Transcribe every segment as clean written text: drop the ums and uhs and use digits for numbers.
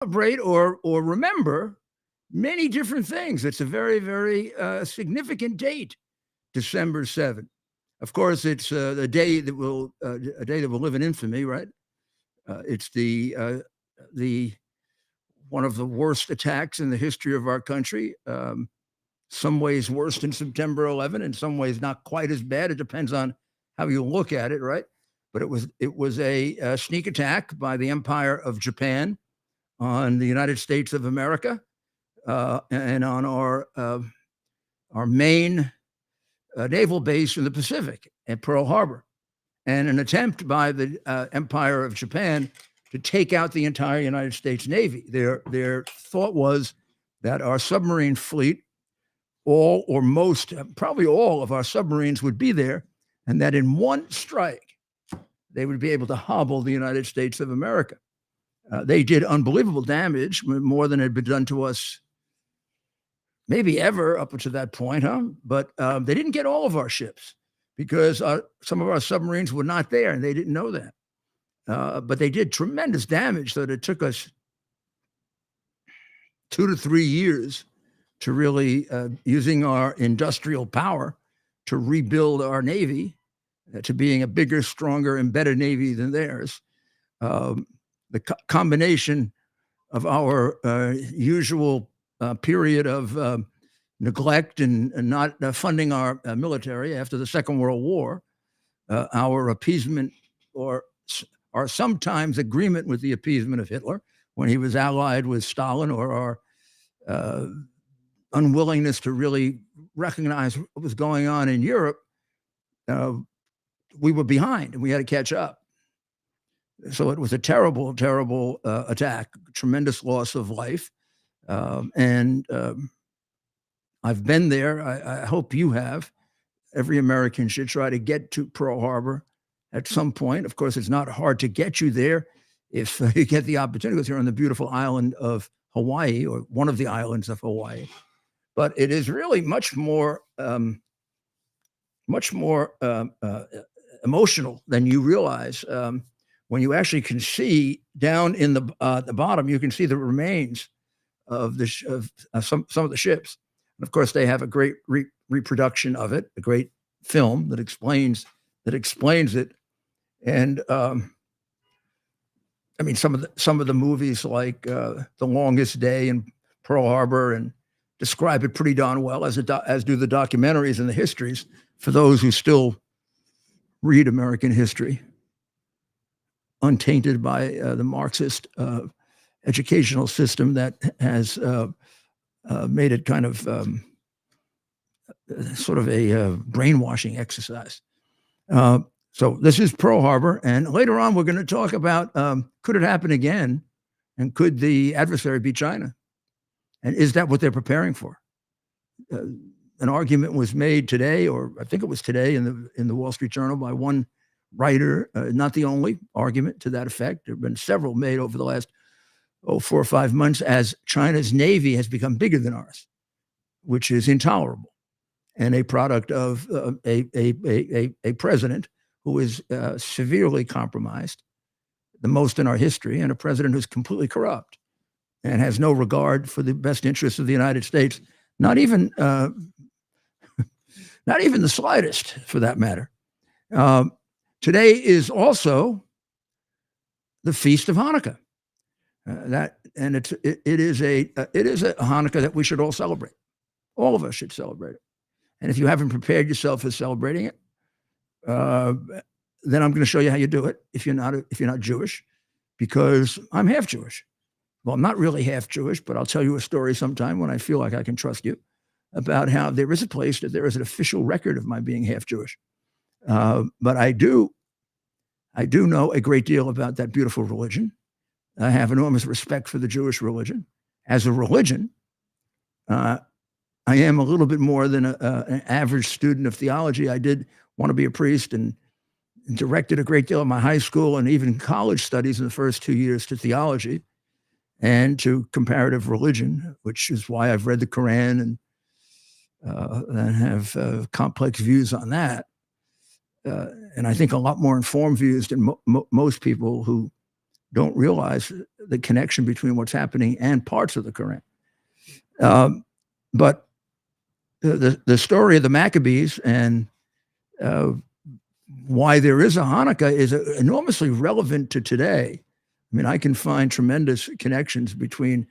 celebrate or remember many different things. It's a very, very significant date, December 7th. Of course, it's a day that will live in infamy, right? It's the one of the worst attacks in the history of our country. Some ways worse than September 11, in some ways not quite as bad. It depends on how you look at it, right? But it was a sneak attack by the Empire of Japan on the United States of America and on our main naval base in the Pacific at Pearl Harbor, and an attempt by the Empire of Japan to take out the entire United States Navy. Their thought was that our submarine fleet, all or most, probably all of our submarines would be there, and that in one strike, they would be able to hobble the United States of America. They did unbelievable damage, more than had been done to us maybe ever up to that point, huh? But they didn't get all of our ships because some of our submarines were not there, and they didn't know that. But they did tremendous damage, so that it took us 2 to 3 years to really, using our industrial power, to rebuild our Navy to being a bigger, stronger, and better Navy than theirs. The combination of our usual period of neglect and not funding our military after the Second World War, our appeasement or sometimes agreement with the appeasement of Hitler when he was allied with Stalin, or our unwillingness to really recognize what was going on in Europe, we were behind and we had to catch up. So it was a terrible, terrible attack, tremendous loss of life. And I've been there. I hope you have. Every American should try to get to Pearl Harbor at some point. Of course, it's not hard to get you there if you get the opportunity, because you're on the beautiful island of Hawaii, or one of the islands of Hawaii. But it is really much more emotional than you realize. When you actually can see down in the bottom, you can see the remains of some of the ships. And of course, they have a great reproduction of it, a great film that explains it. And I mean, some of the movies like The Longest Day and Pearl Harbor and describe it pretty darn well, as do the documentaries and the histories for those who still read American history, untainted by the Marxist educational system that has made it kind of sort of a brainwashing exercise. So this is Pearl Harbor, and later on we're going to talk about could it happen again, and could the adversary be China, and is that what they're preparing for? An argument was made today, or I think it was today, in the Wall Street Journal by one writer, not the only argument to that effect. There have been several made over the last 4 or 5 months, as China's Navy has become bigger than ours, which is intolerable, and a product of a president who is severely compromised, the most in our history, and a president who's completely corrupt and has no regard for the best interests of the United States, not even the slightest, for that matter. Today is also the Feast of Hanukkah. It is a Hanukkah that we should all celebrate. All of us should celebrate it. And if you haven't prepared yourself for celebrating it, then I'm going to show you how you do it. If you're not Jewish, because I'm half Jewish. Well, I'm not really half Jewish, but I'll tell you a story sometime when I feel like I can trust you, about how there is a place that there is an official record of my being half Jewish. But I do know a great deal about that beautiful religion. I have enormous respect for the Jewish religion. As a religion, I am a little bit more than an average student of theology. I did want to be a priest and directed a great deal of my high school and even college studies in the first 2 years to theology and to comparative religion, which is why I've read the Quran and have complex views on that. And I think a lot more informed views than most people who don't realize the connection between what's happening and parts of the Quran. But the story of the Maccabees and why there is a Hanukkah is enormously relevant to today. I mean, I can find tremendous connections between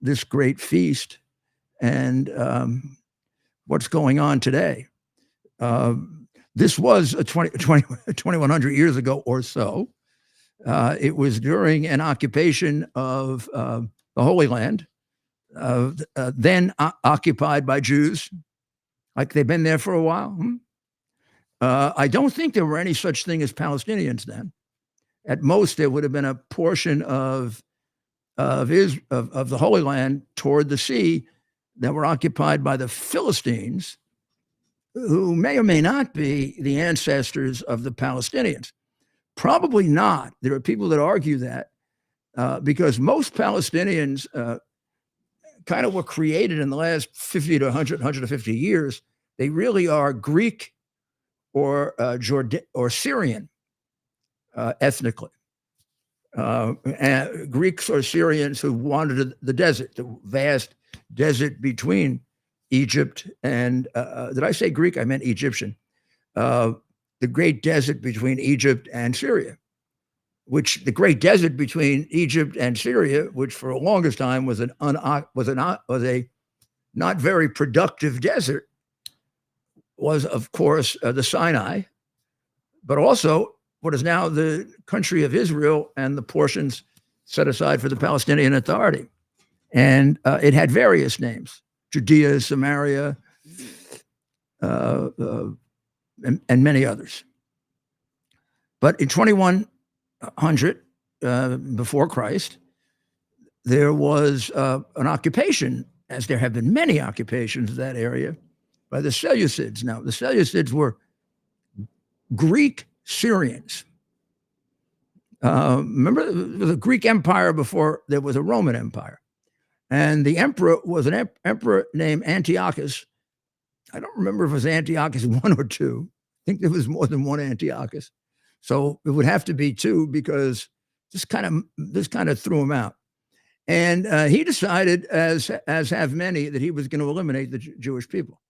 this great feast and what's going on today. This was 2,100 years ago or so. It was during an occupation of the Holy Land, then occupied by Jews, like they've been there for a while. I don't think there were any such thing as Palestinians then. At most, there would have been a portion of the Holy Land toward the sea that were occupied by the Philistines, who may or may not be the ancestors of the Palestinians. Probably not. There are people that argue that because most Palestinians kind of were created in the last 50 to 100, 150 years. They really are Greek or Syrian ethnically. And Greeks or Syrians who wandered the desert, the vast desert between Egypt and, did I say Greek? I meant Egyptian. The great desert between Egypt and Syria, which the great desert between Egypt and Syria, which for the longest time was a not very productive desert, was of course the Sinai, but also what is now the country of Israel and the portions set aside for the Palestinian Authority. And it had various names: Judea, Samaria, and many others. But in 2100 before Christ, there was an occupation, as there have been many occupations of that area, by the Seleucids. Now, the Seleucids were Greek Syrians. Remember, the Greek Empire before there was a Roman Empire. And the emperor was an emperor named Antiochus. I don't remember if it was Antiochus 1 or 2. I think there was more than one Antiochus. So it would have to be 2 because this kind of threw him out. And he decided, as have many, that he was going to eliminate the Jewish people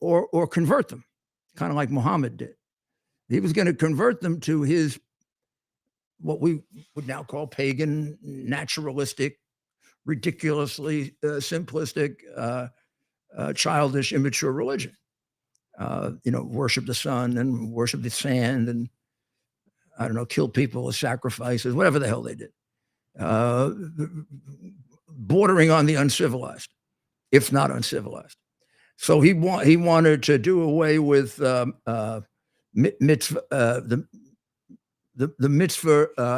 or convert them, kind of like Muhammad did. He was going to convert them to his, what we would now call pagan, naturalistic, ridiculously simplistic, childish, immature religion. Worship the sun and worship the sand and, I don't know, kill people with sacrifices, whatever the hell they did. Bordering on the uncivilized, if not uncivilized. So he wanted to do away with the mitzvah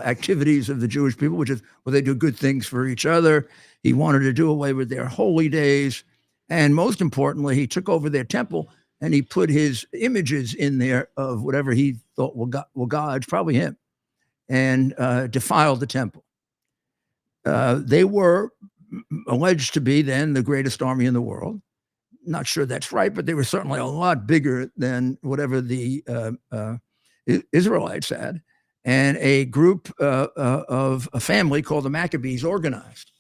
activities of the Jewish people, which is where they do good things for each other. He wanted to do away with their holy days. And most importantly, he took over their temple and he put his images in there of whatever he thought were gods, probably him, and defiled the temple. They were alleged to be then the greatest army in the world. Not sure that's right, but they were certainly a lot bigger than whatever the Israelites had. And a group of a family called the Maccabees organized.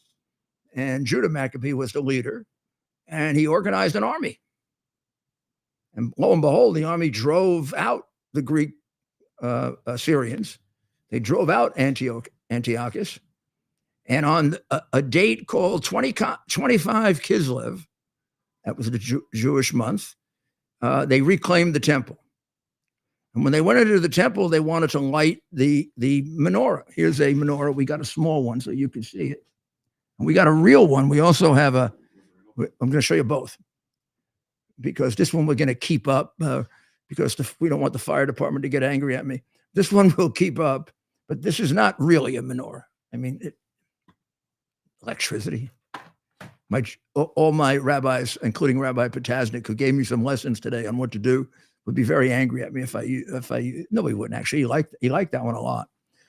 And Judah Maccabee was the leader, and he organized an army. And lo and behold, the army drove out the Greek Syrians. They drove out Antiochus. And on a date called 25 Kislev, that was the Jewish month, they reclaimed the temple. And when they went into the temple, they wanted to light the menorah. Here's a menorah. We got a small one so you can see it. And we got a real one. We also have I'm going to show you both, because this one we're going to keep up because we don't want the fire department to get angry at me. This one will keep up, but this is not really a menorah. I mean, electricity. All my rabbis, including Rabbi Potasnik, who gave me some lessons today on what to do, would be very angry at me if I nobody wouldn't actually. He liked that one a lot.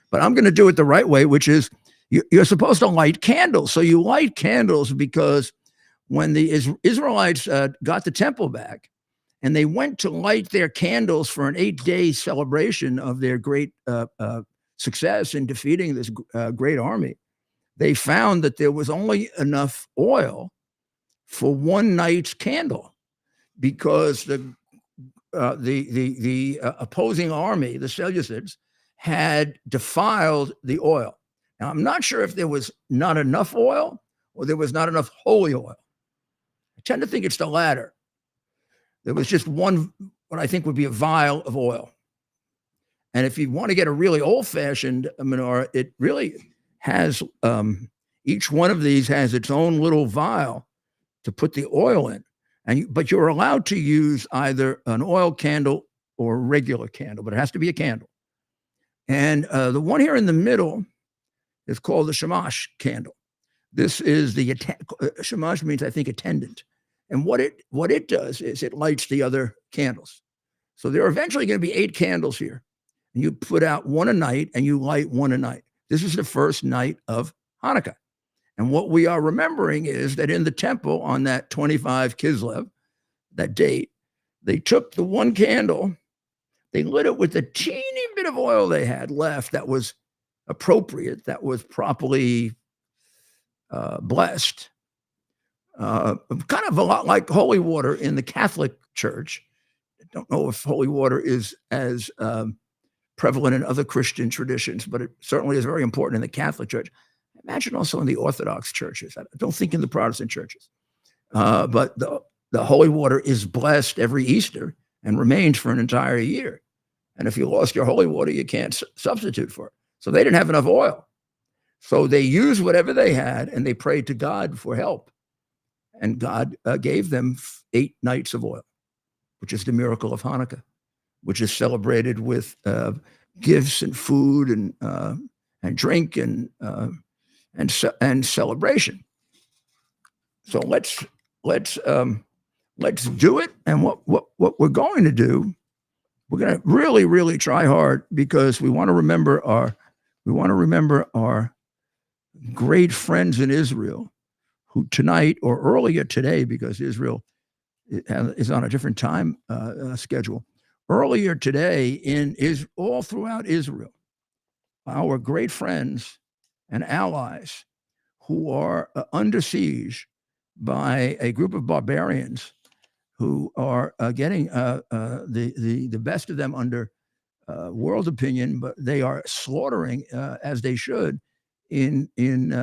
But I'm going to do it the right way, which is you're supposed to light candles. So you light candles because when the Israelites got the temple back and they went to light their candles for an 8-day celebration of their great success in defeating this great army, they found that there was only enough oil for one night's candle because the opposing army, the Seleucids, had defiled the oil. Now, I'm not sure if there was not enough oil or there was not enough holy oil. I tend to think it's the latter. There was just one, what I think would be a vial of oil. And if you want to get a really old-fashioned menorah, it really has, each one of these has its own little vial to put the oil in. But you're allowed to use either an oil candle or a regular candle, but it has to be a candle. And the one here in the middle is called the shamash candle. This is the shamash means, I think, attendant. And what it does is it lights the other candles. So there are eventually going to be 8 candles here. And you put out one a night and you light one a night. This is the first night of Hanukkah. And what we are remembering is that in the temple on that 25 Kislev, that date, they took the one candle, they lit it with the teeny bit of oil they had left that was appropriate, that was properly blessed. Kind of a lot like holy water in the Catholic Church. I don't know if holy water is as prevalent in other Christian traditions, but it certainly is very important in the Catholic Church. Imagine also in the Orthodox churches. I don't think in the Protestant churches. But the holy water is blessed every Easter and remains for an entire year. And if you lost your holy water, you can't substitute for it. So they didn't have enough oil. So they used whatever they had and they prayed to God for help. And God gave them 8 nights of oil, which is the miracle of Hanukkah, which is celebrated with gifts and food and drink and celebration. So let's do it. And what we're going to do, we're going to really, really try hard because we want to remember our great friends in Israel who tonight or earlier today, because Israel is on a different time schedule. Earlier today all throughout Israel, our great friends and allies who are under siege by a group of barbarians who are getting the best of them under world opinion, but they are slaughtering, as they should, in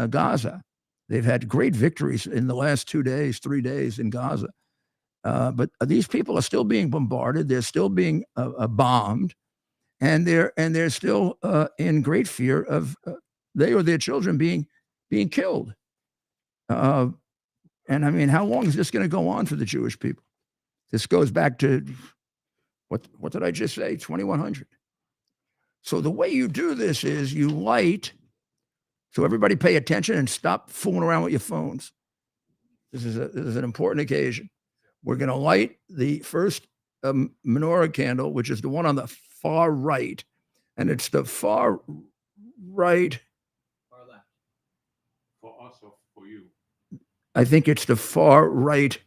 Gaza. They've had great victories in the last 2 days, 3 days in Gaza. But these people are still being bombarded. They're still being bombed, and they're still in great fear of they or their children being killed. And I mean, how long is this going to go on for the Jewish people? This goes back to what did I just say? 2100. So the way you do this is you light. So everybody pay attention and stop fooling around with your phones. This is an important occasion. We're going to light the first menorah candle, which is the one on the far right. And it's the far right. Far left. For us or for you? I think it's the far right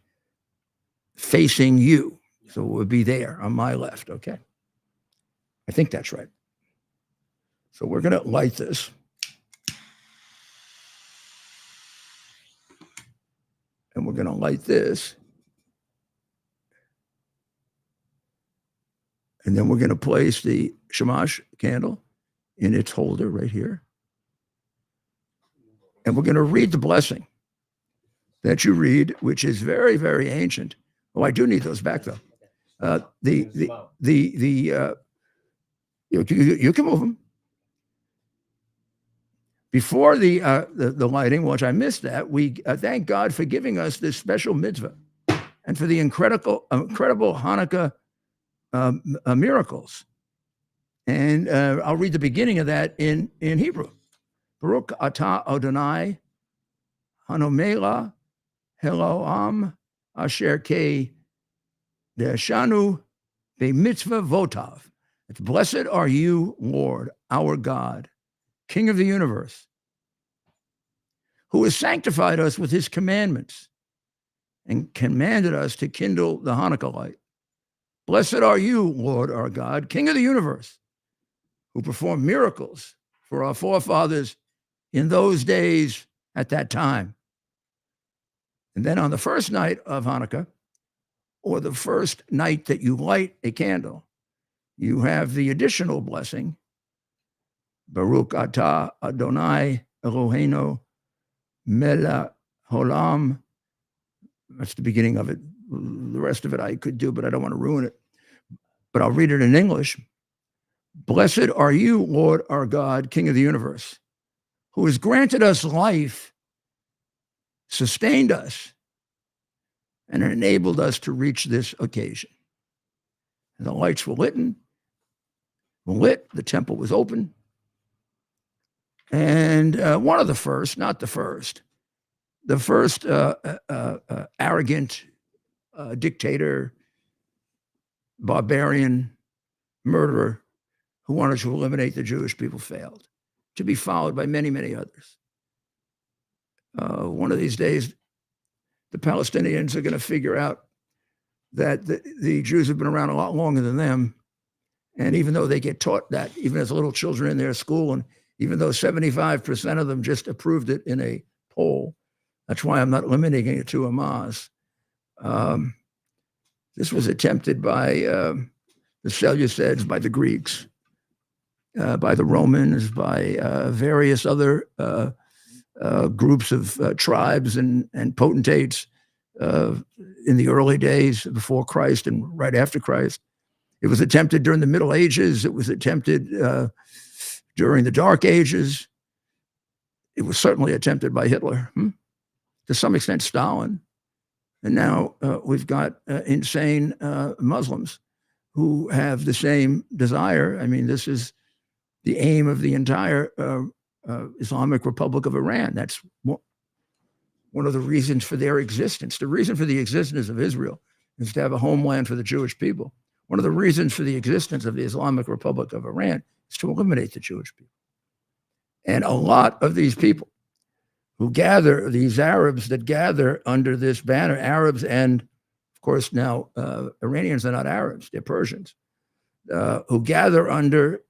facing you. Yeah. So it would be there on my left. Okay. I think that's right. So we're going to light this. And we're going to light this. And then we're going to place the shamash candle in its holder right here. And we're going to read the blessing that you read, which is very, very ancient. Oh, I do need those back though. You can move them. Before the lighting, which I missed that, we thank God for giving us this special mitzvah and for the incredible Hanukkah miracles. And I'll read the beginning of that in Hebrew. Baruch atah Adonai hanomela Eloham asher ke deshanu b'mitzvah votav. It's blessed are you, Lord, our God, King of the universe, who has sanctified us with his commandments and commanded us to kindle the Hanukkah light. Blessed are you, Lord our God, King of the universe, who performed miracles for our forefathers in those days at that time. And then on the first night of Hanukkah, or the first night that you light a candle, you have the additional blessing, Baruch atah Adonai Eloheinu melech haolam. That's the beginning of it. The rest of it I could do, but I don't want to ruin it. But I'll read it in English. Blessed are you, Lord our God, King of the universe, who has granted us life, sustained us, and enabled us to reach this occasion. And the lights were lit, the temple was open, and one of the first, not the first arrogant dictator, barbarian, murderer who wanted to eliminate the Jewish people failed, to be followed by many, many others. One of these days, the Palestinians are going to figure out that the Jews have been around a lot longer than them. And even though they get taught that, even as little children in their school, and even though 75% of them just approved it in a poll, that's why I'm not limiting it to Hamas. This was attempted by the Seleucids, by the Greeks, by the Romans, by various other groups of tribes and potentates in the early days before Christ and right after Christ. It was attempted during the Middle Ages. It was attempted during the Dark Ages. It was certainly attempted by Hitler, to some extent Stalin. And now we've got insane Muslims who have the same desire. I mean, this is the aim of the entire Islamic Republic of Iran. That's one of the reasons for their existence. The reason for the existence of Israel is to have a homeland for the Jewish people. One of the reasons for the existence of the Islamic Republic of Iran is to eliminate the Jewish people. And a lot of these people who gather, these Arabs that gather under this banner, Arabs and, of course, now Iranians are not Arabs, they're Persians, who gather under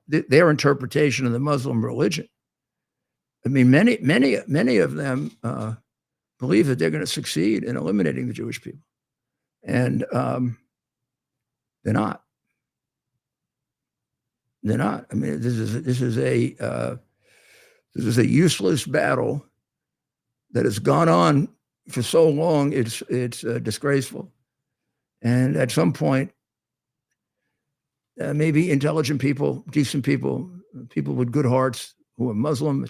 their interpretation of the Muslim religion. I mean, many of them believe that they're going to succeed in eliminating the Jewish people, and they're not. They're not. I mean, this is a useless battle that has gone on for so long. It's disgraceful, and at some point, maybe intelligent people, decent people, people with good hearts who are Muslim,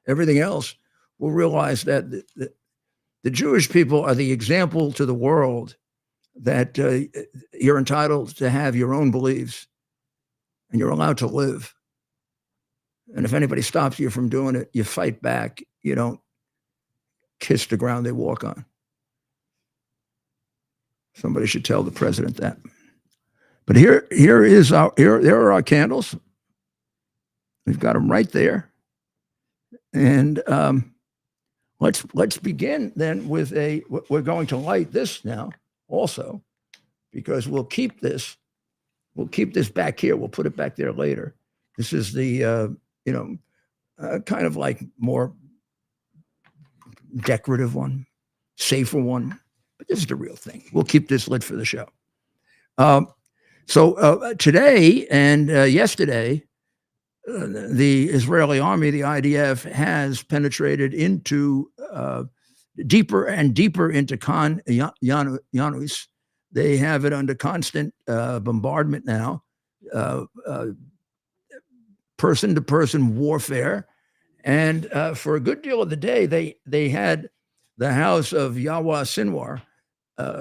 everything else, will realize that the Jewish people are the example to the world that you're entitled to have your own beliefs and you're allowed to live. And if anybody stops you from doing it, you fight back. You don't kiss the ground they walk on. Somebody should tell the president that. But there are our candles. We've got them right there. And let's begin then with we're going to light this now also, because we'll keep this back here. We'll put it back there later. This is the, kind of like more decorative one, safer one, but this is the real thing. We'll keep this lit for the show. So today and yesterday, the Israeli army, the IDF, has penetrated into deeper and deeper into Khan Yunus. They have it under constant bombardment now, person-to-person warfare. And for a good deal of the day, they had the house of Yahweh Sinwar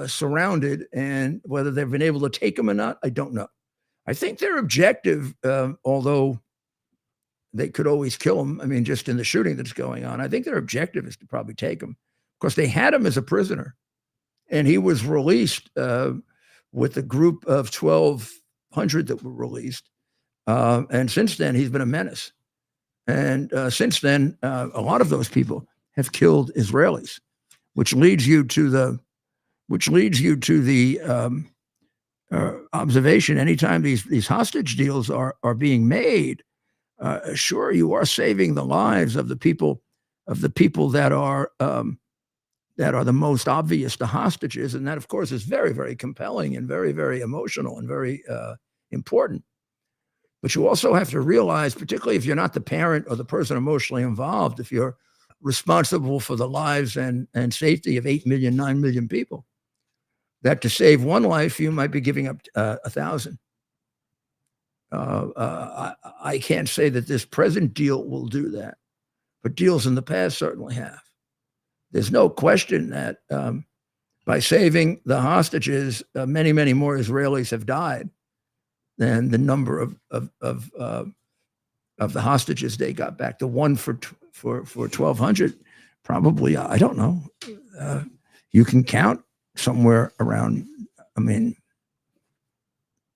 surrounded, and whether they've been able to take them or not, I don't know. I think their objective, although they could always kill him, I mean, just in the shooting that's going on, I think their objective is to probably take him. Of course, they had him as a prisoner, and he was released with a group of 1,200 that were released. And since then, he's been a menace. And since then, a lot of those people have killed Israelis, which leads you to the observation. Anytime these hostage deals are being made, sure, you are saving the lives of the people that are the most obvious, the hostages, and that, of course, is very, very compelling and very, very emotional and very important. But you also have to realize, particularly if you're not the parent or the person emotionally involved, if you're responsible for the lives and safety of 8 million, 9 million people, that to save one life, you might be giving up 1,000. I can't say that this present deal will do that, but deals in the past certainly have. There's no question that by saving the hostages, many, many more Israelis have died than the number of the hostages they got back. The one for 1,200, probably, I don't know. You can count somewhere around, I mean,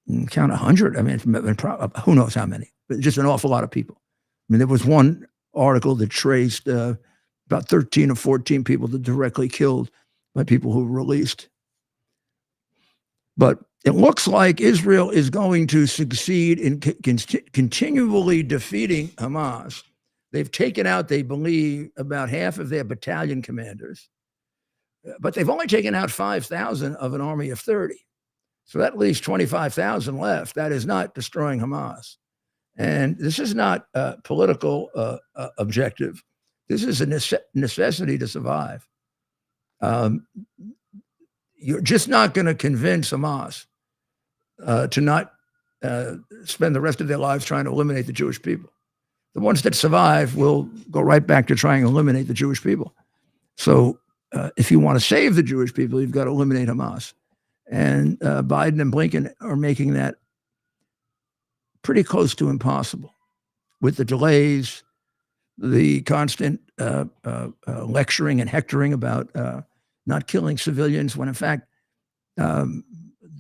you can count 100. I mean, who knows how many, but just an awful lot of people. I mean, there was one article that traced about 13 or 14 people that directly killed by people who were released. But it looks like Israel is going to succeed in continually defeating Hamas. They've taken out, they believe, about half of their battalion commanders, but they've only taken out 5,000 of an army of 30. So that leaves 25,000 left. That is not destroying Hamas. And this is not a political objective. This is a necessity to survive. You're just not going to convince Hamas to not spend the rest of their lives trying to eliminate the Jewish people. The ones that survive will go right back to trying to eliminate the Jewish people. So if you want to save the Jewish people, you've got to eliminate Hamas. And Biden and Blinken are making that pretty close to impossible with the delays, the constant lecturing and hectoring about not killing civilians, when in fact the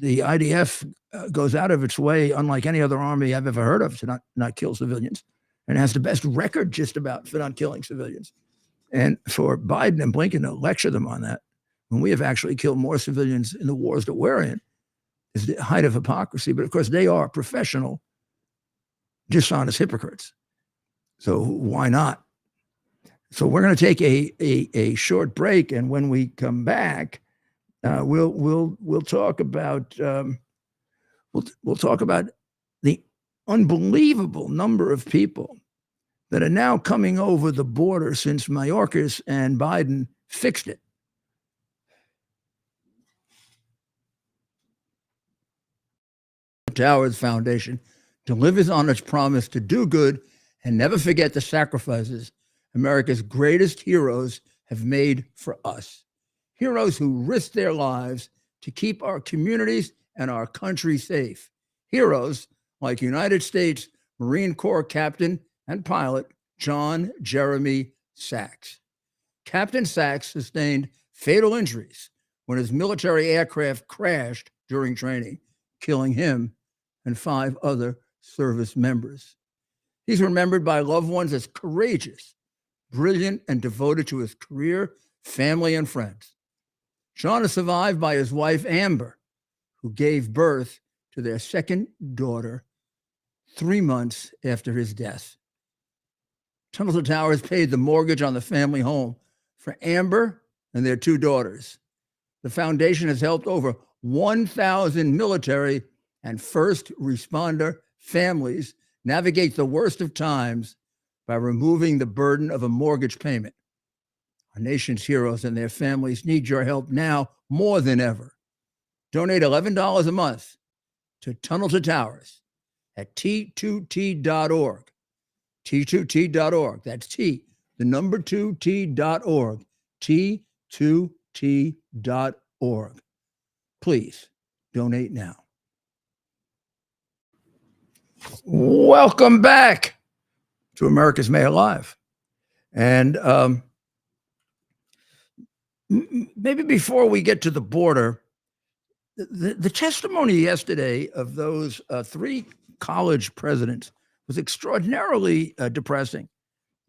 IDF goes out of its way, unlike any other army I've ever heard of, to not kill civilians, and has the best record just about for not killing civilians. And for Biden and Blinken to lecture them on that, when we have actually killed more civilians in the wars that we're in, is the height of hypocrisy. But of course, they are professional, dishonest hypocrites. So why not? So we're going to take a short break, and when we come back, we'll talk about we'll talk about the unbelievable number of people that are now coming over the border since Mayorkas and Biden fixed it. Towers Foundation delivers on its promise to do good and never forget the sacrifices America's greatest heroes have made for us. Heroes who risked their lives to keep our communities and our country safe. Heroes like United States Marine Corps Captain and pilot John Jeremy Sachs. Captain Sachs sustained fatal injuries when his military aircraft crashed during training, killing him and 5 other service members. He's remembered by loved ones as courageous, brilliant, and devoted to his career, family, and friends. John is survived by his wife, Amber, who gave birth to their second daughter 3 months after his death. Tunnel to Towers paid the mortgage on the family home for Amber and their 2 daughters. The foundation has helped over 1,000 military and first responder families navigate the worst of times by removing the burden of a mortgage payment. Our nation's heroes and their families need your help now more than ever. Donate $11 a month to Tunnel to Towers at T2T.org. T2T.org. That's T, the number 2T.org. T2T.org. Please donate now. Welcome back to America's Mayor Live. And maybe before we get to the border, the testimony yesterday of those 3 college presidents was extraordinarily depressing.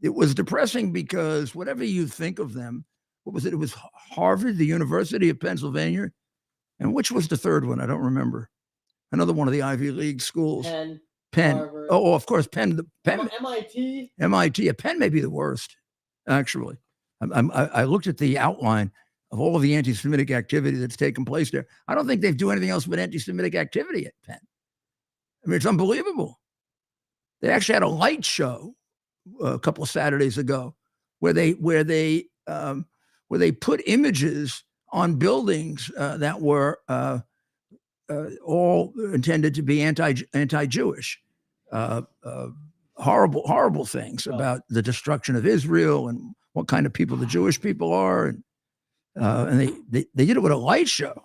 It was depressing because whatever you think of them, what was it? It was Harvard, the University of Pennsylvania, and which was the third one? I don't remember. Another one of the Ivy League schools. Penn. Harvard. Oh, of course, Penn. Penn, MIT. MIT. Penn may be the worst, actually. I looked at the outline of all of the anti-Semitic activity that's taken place there. I don't think they do anything else but anti-Semitic activity at Penn. I mean, it's unbelievable. They actually had a light show a couple of Saturdays ago where they put images on buildings that were all intended to be anti-Jewish. Horrible things about the destruction of Israel and what kind of people the Jewish people are, and they did it with a light show.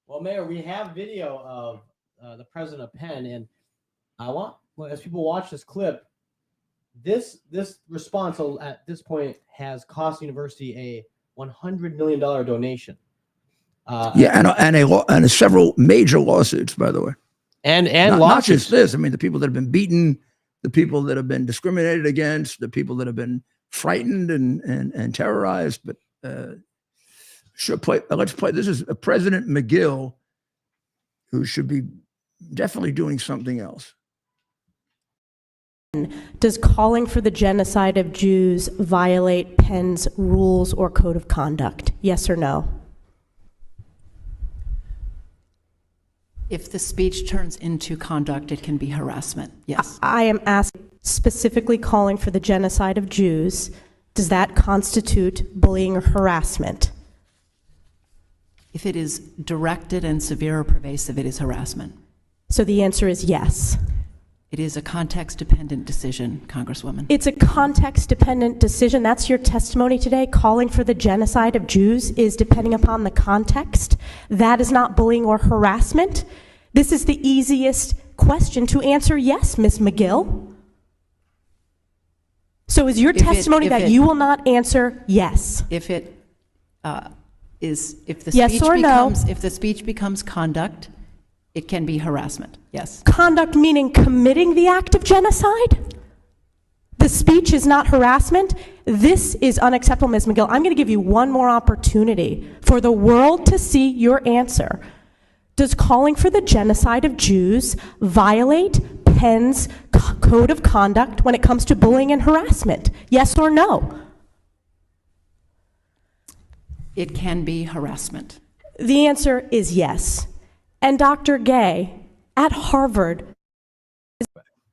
Well, Mayor, we have video of the president of Penn, and I want, as people watch this clip, this response at this point has cost the university a $100 million donation. And several major lawsuits, by the way, and not just this. I mean, the people that have been beaten, the people that have been discriminated against, the people that have been frightened and terrorized. But let's play. This is President McGill, who should be definitely doing something else. Does calling for the genocide of Jews violate Penn's rules or code of conduct? Yes or no? If the speech turns into conduct, it can be harassment. Yes. I am asking specifically calling for the genocide of Jews. Does that constitute bullying or harassment? If it is directed and severe or pervasive, it is harassment. So the answer is yes. It is a context-dependent decision, Congresswoman. It's a context-dependent decision. That's your testimony today. Calling for the genocide of Jews is depending upon the context. That is not bullying or harassment. This is the easiest question to answer yes, Ms. McGill. So is your testimony that you will not answer yes? If it if the yes speech or becomes no? if the speech becomes conduct, it can be harassment. Yes. Conduct meaning committing the act of genocide? The speech is not harassment? This is unacceptable, Ms. McGill. I'm going to give you one more opportunity for the world to see your answer. Does calling for the genocide of Jews violate Penn's code of conduct when it comes to bullying and harassment? Yes or no? It can be harassment. The answer is yes. And Dr. Gay, at Harvard.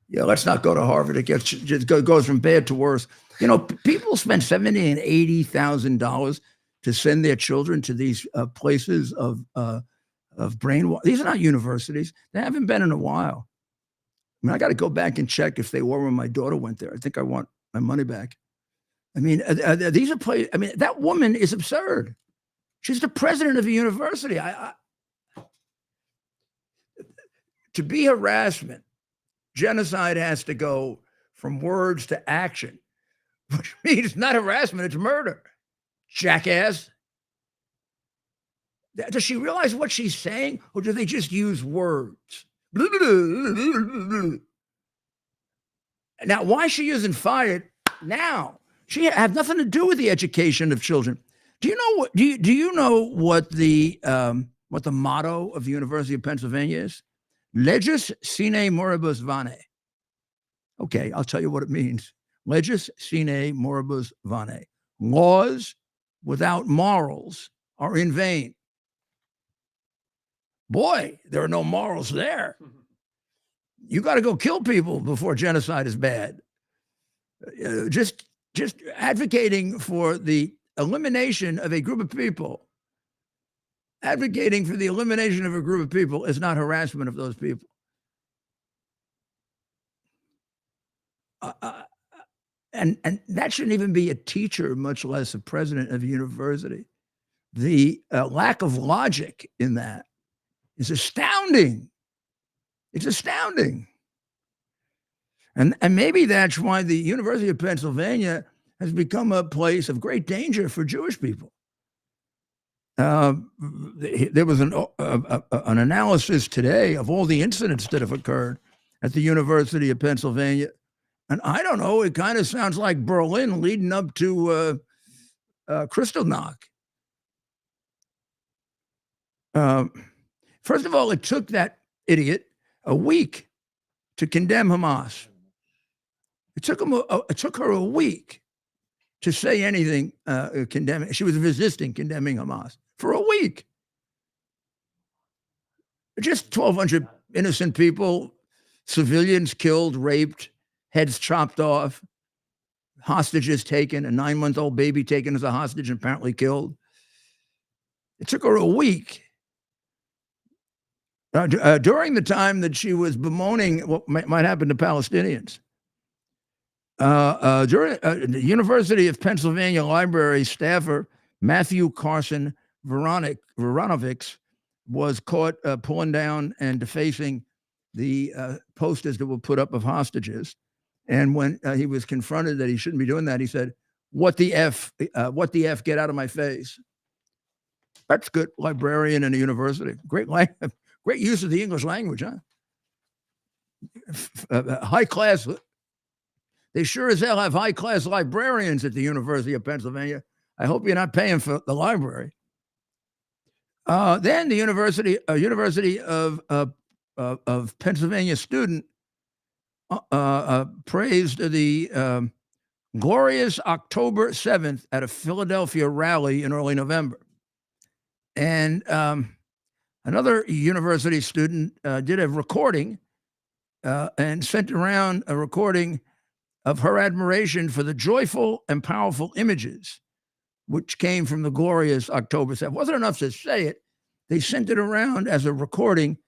Yeah, let's not go to Harvard. It goes from bad to worse. You know, people spend $70,000 and $80,000 to send their children to these places of brainwash. These are not universities. They haven't been in a while. I mean, I got to go back and check if they were when my daughter went there. I think I want my money back. I mean, these are places. I mean, that woman is absurd. She's the president of a university. To be harassment, genocide has to go from words to action, which means not harassment, it's murder. Jackass. Does she realize what she's saying, or do they just use words? Now, why is she using fire now? She have nothing to do with the education of children. Do you know what? Do you know what the motto of the University of Pennsylvania is? Legis sine moribus vane. Okay, I'll tell you what it means. Legis sine moribus vane. Laws without morals are in vain. Boy, there are no morals there. You got to go kill people before genocide is bad. Just advocating for the elimination of a group of people. Advocating for the elimination of a group of people is not harassment of those people. And that shouldn't even be a teacher, much less a president of a university. The lack of logic in that is astounding. It's astounding. And maybe that's why the University of Pennsylvania has become a place of great danger for Jewish people. There was an analysis today of all the incidents that have occurred at the University of Pennsylvania. And I don't know, it kind of sounds like Berlin leading up to Kristallnacht. First of all, it took that idiot a week to condemn Hamas. It took her a week to say anything condemning. She was resisting condemning Hamas for a week. Just 1,200 innocent people, civilians killed, raped, heads chopped off, hostages taken, a 9-month-old baby taken as a hostage and apparently killed. It took her a week. During the time that she was bemoaning what might happen to Palestinians, during the University of Pennsylvania Library staffer Matthew Carson Veronovics was caught pulling down and defacing the posters that were put up of hostages. And when he was confronted that he shouldn't be doing that, he said, "What the F? Get out of my face." That's good. Librarian in a university. Great use of the English language, huh? High class. They sure as hell have high class librarians at the University of Pennsylvania. I hope you're not paying for the library. Then the University of Pennsylvania student praised the glorious October 7th at a Philadelphia rally in early November. And another university student did a recording and sent around a recording of her admiration for the joyful and powerful images which came from the glorious October 7th. It wasn't enough to say it. They sent it around as a recording,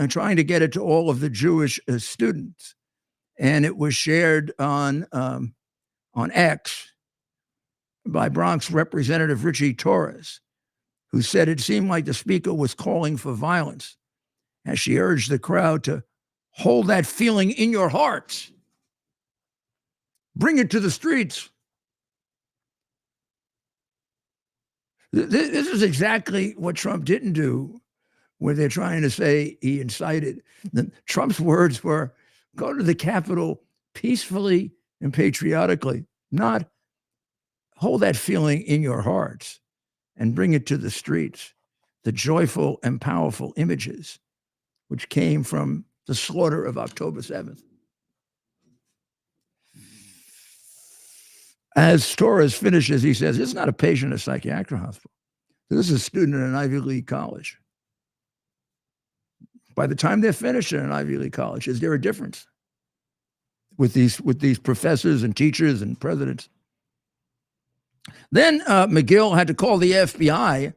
trying to get it to all of the Jewish students. And it was shared on X by Bronx Representative Richie Torres, who said it seemed like the speaker was calling for violence as she urged the crowd to hold that feeling in your hearts. Bring it to the streets. This is exactly what Trump didn't do, where they're trying to say he incited. Trump's words were, go to the Capitol peacefully and patriotically, not hold that feeling in your hearts and bring it to the streets. The joyful and powerful images which came from the slaughter of October 7th. As Torres finishes, he says, it's not a patient at a psychiatric hospital. This is a student in an Ivy League college. By the time they're finished in an Ivy League college, is there a difference with these professors and teachers and presidents? Then McGill had to call the FBI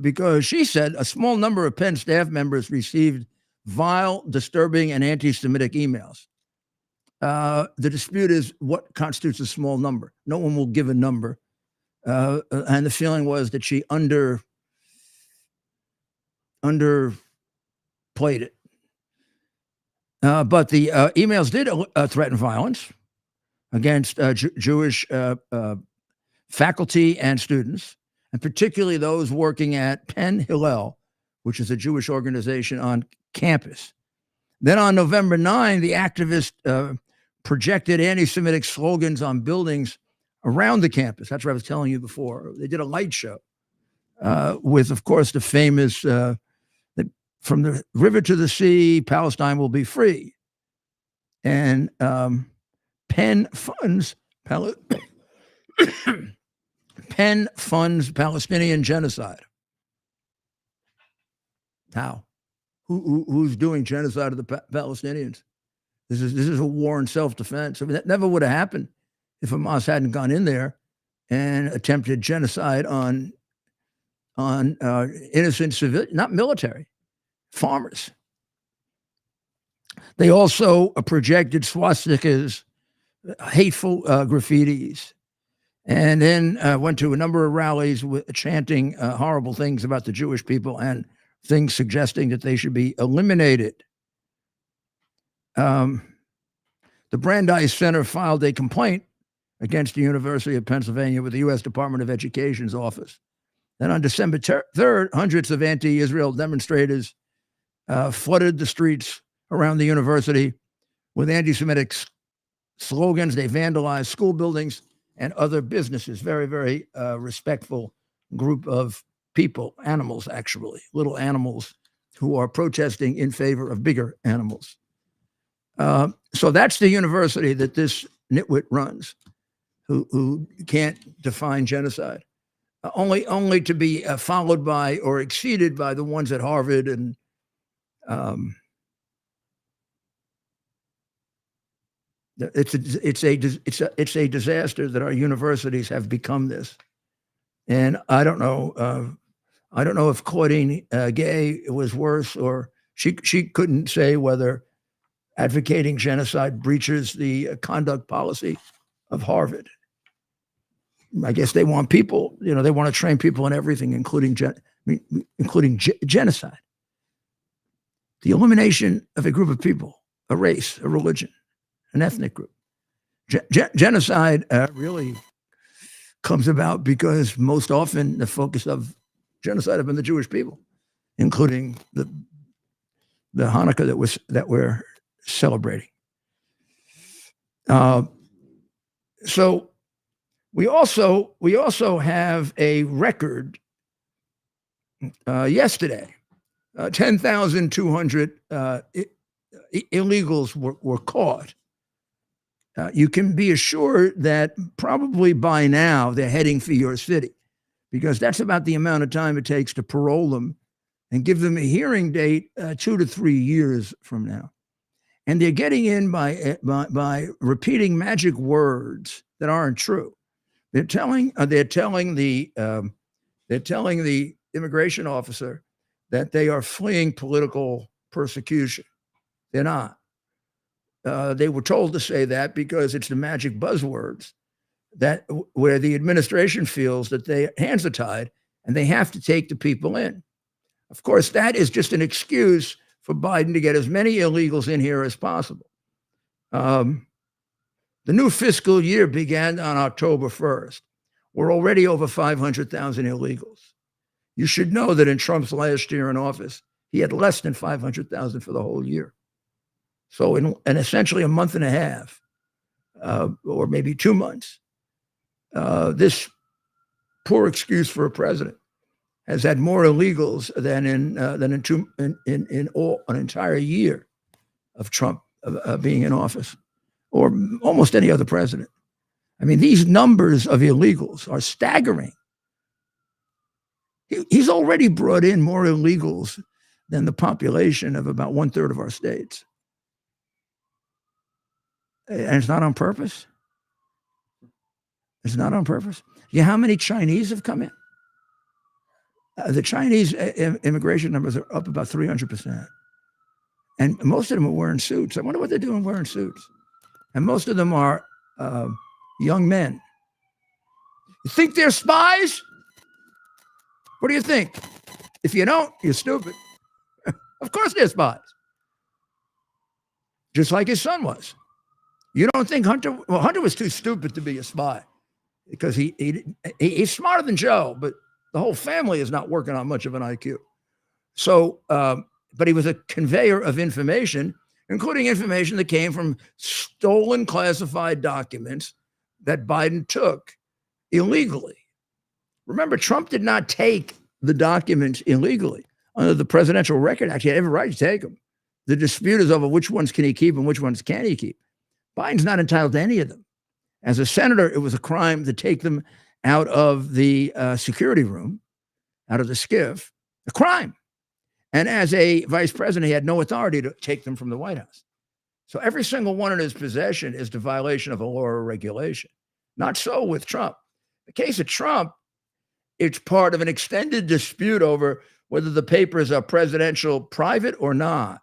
because she said a small number of Penn staff members received vile, disturbing, and anti-Semitic emails. The dispute is what constitutes a small number. No one will give a number. And the feeling was that she underplayed it. But the emails did threaten violence against Jewish faculty and students, and particularly those working at Penn Hillel, which is a Jewish organization on campus. Then on November 9, the activists projected anti-Semitic slogans on buildings around the campus. That's what I was telling you before. They did a light show with, of course, the famous, from the river to the sea, Palestine will be free. And Penn funds Palestinian genocide. How? Who's doing genocide of the Palestinians? This is a war in self-defense. I mean, that never would have happened if Hamas hadn't gone in there and attempted genocide on innocent civilians, not military, farmers. They also projected swastikas, hateful graffitis, and then went to a number of rallies with chanting horrible things about the Jewish people and things suggesting that they should be eliminated. The Brandeis Center filed a complaint against the University of Pennsylvania with the U.S. Department of Education's office. Then on December 3rd, hundreds of anti-Israel demonstrators flooded the streets around the university with anti-Semitic slogans. They vandalized school buildings and other businesses. Very, very respectful group of people, animals, actually, little animals who are protesting in favor of bigger animals. So that's the university that this nitwit runs, who can't define genocide, only to be followed by or exceeded by the ones at Harvard and it's a disaster that our universities have become this. And I don't know if Claudine Gay was worse, or she couldn't say whether advocating genocide breaches the conduct policy of Harvard. I guess they want people, they want to train people in everything, including genocide. The elimination of a group of people, a race, a religion, an ethnic group. Genocide really comes about because most often the focus of genocide have been the Jewish people, including the Hanukkah that we're celebrating. So we also have a record yesterday. 10,200 illegals were caught. You can be assured that probably by now they're heading for your city, because that's about the amount of time it takes to parole them and give them a hearing date 2 to 3 years from now. And they're getting in by repeating magic words that aren't true. They're telling the immigration officer that they are fleeing political persecution. They're not. They were told to say that because it's the magic buzzwords where the administration feels that their hands are tied and they have to take the people in. Of course, that is just an excuse for Biden to get as many illegals in here as possible. The new fiscal year began on October 1st. We're already over 500,000 illegals. You should know that in Trump's last year in office, he had less than 500,000 for the whole year. So in essentially a month and a half, or maybe 2 months, this poor excuse for a president has had more illegals than in an entire year of Trump being in office, or almost any other president. I mean, these numbers of illegals are staggering. He's already brought in more illegals than the population of about 1/3 of our states. And it's not on purpose. It's not on purpose. Yeah, how many Chinese have come in? The Chinese immigration numbers are up about 300%. And most of them are wearing suits. I wonder what they're doing wearing suits. And most of them are young men. You think they're spies? What do you think? If you don't, you're stupid. Of course they're spies. Just like his son was. You don't think Hunter was too stupid to be a spy, because he's smarter than Joe, but the whole family is not working on much of an IQ. So, but he was a conveyor of information, including information that came from stolen classified documents that Biden took illegally. Remember, Trump did not take the documents illegally. Under the Presidential Record Act, he had every right to take them. The dispute is over which ones can he keep and which ones can't he keep. Biden's not entitled to any of them. As a senator, it was a crime to take them out of the security room, out of the SCIF, a crime. And as a vice president, he had no authority to take them from the White House. So every single one in his possession is the violation of a law or regulation. Not so with Trump. In the case of Trump, it's part of an extended dispute over whether the papers are presidential private or not,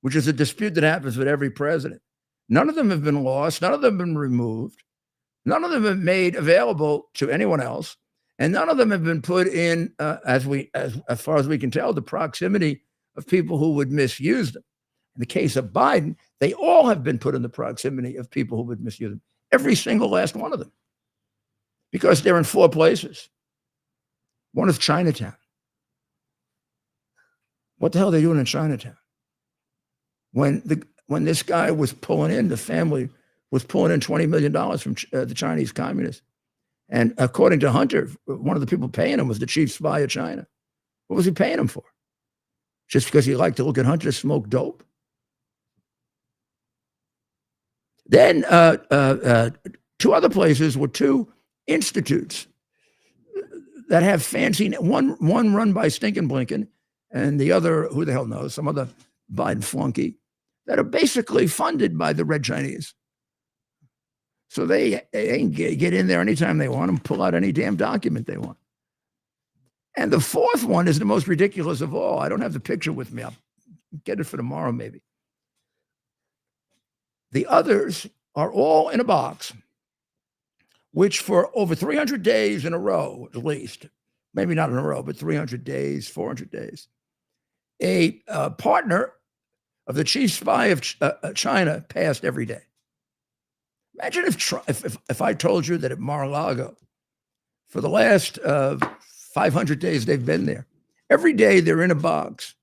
which is a dispute that happens with every president. None of them have been lost. None of them have been removed. None of them have been made available to anyone else. And none of them have been put in, as far as we can tell, the proximity of people who would misuse them. In the case of Biden, they all have been put in the proximity of people who would misuse them. Every single last one of them. Because they're in 4 places. One is Chinatown. What the hell are they doing in Chinatown? When this guy was pulling in, the family was pulling in $20 million from the Chinese communists. And according to Hunter, one of the people paying him was the chief spy of China. What was he paying him for? Just because he liked to look at Hunter smoke dope? Then two other places were two institutes that have fancy, one run by Stinkin' Blinken, and the other, who the hell knows, some other Biden flunky, that are basically funded by the Red Chinese. So they get in there anytime they want and pull out any damn document they want. And the fourth one is the most ridiculous of all. I don't have the picture with me. I'll get it for tomorrow, maybe. The others are all in a box, which for over 300 days in a row, at least, maybe not in a row, but 300 days, 400 days, a partner of the chief spy of China passed every day. Imagine if I told you that at Mar-a-Lago, for the last 500 days they've been there, every day they're in a box,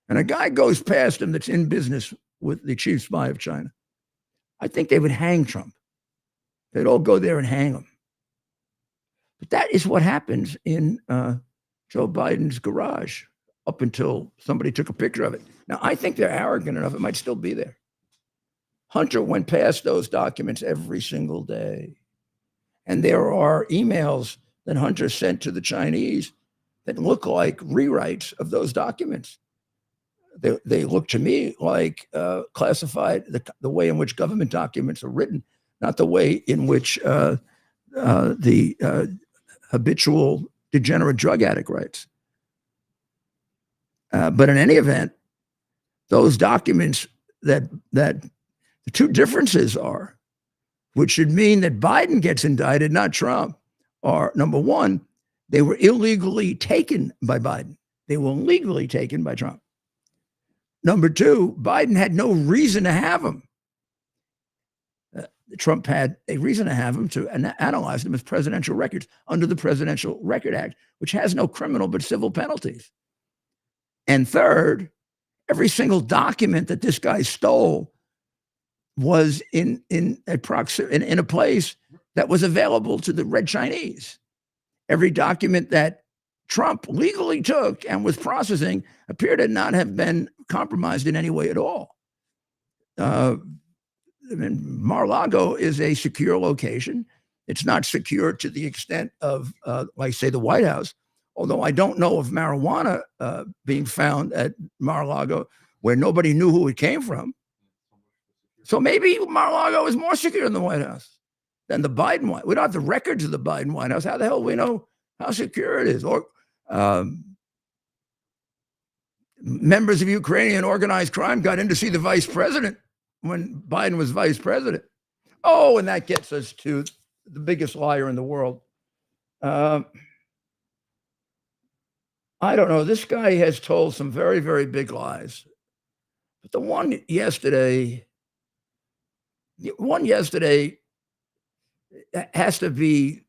and a guy goes past them that's in business with the chief spy of China. I think they would hang Trump. They'd all go there and hang him. But that is what happens in Joe Biden's garage up until somebody took a picture of it. Now, I think they're arrogant enough. It might still be there. Hunter went past those documents every single day. And there are emails that Hunter sent to the Chinese that look like rewrites of those documents. They look to me like classified, the way in which government documents are written, not the way in which the habitual degenerate drug addict writes. But in any event, those documents that the two differences are, which should mean that Biden gets indicted, not Trump, are number one, they were illegally taken by Biden. They were legally taken by Trump. Number two, Biden had no reason to have them. Trump had a reason to have them to analyze them as presidential records under the Presidential Record Act, which has no criminal but civil penalties. And third, every single document that this guy stole was in a place that was available to the Red Chinese. Every document that Trump legally took and was processing appeared to not have been compromised in any way at all. Mar-a-Lago is a secure location. It's not secure to the extent of, like, say, the White House, although I don't know of marijuana being found at Mar-a-Lago where nobody knew who it came from. So maybe Mar-a-Lago is more secure than the White House, than the Biden White House. We don't have the records of the Biden White House. How the hell do we know how secure it is? Or members of Ukrainian organized crime got in to see the vice president when Biden was vice president. Oh, and that gets us to the biggest liar in the world. I don't know. This guy has told some very, very big lies. But the one yesterday has to be,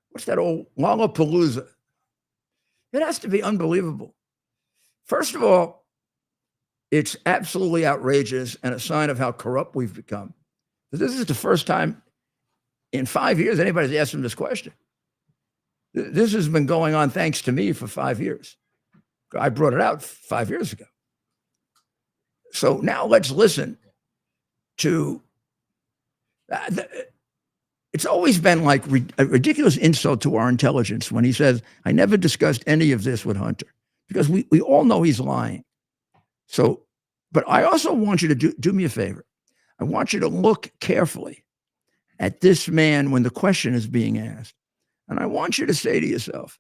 what's that old Lollapalooza? It has to be unbelievable. First of all, it's absolutely outrageous and a sign of how corrupt we've become. This is the first time in 5 years anybody's asked him this question. This has been going on, thanks to me, for 5 years. I brought it out 5 years ago. So now let's listen to, it's always been like a ridiculous insult to our intelligence when he says, I never discussed any of this with Hunter, because we all know he's lying. So, but I also want you to do me a favor. I want you to look carefully at this man when the question is being asked. And I want you to say to yourself,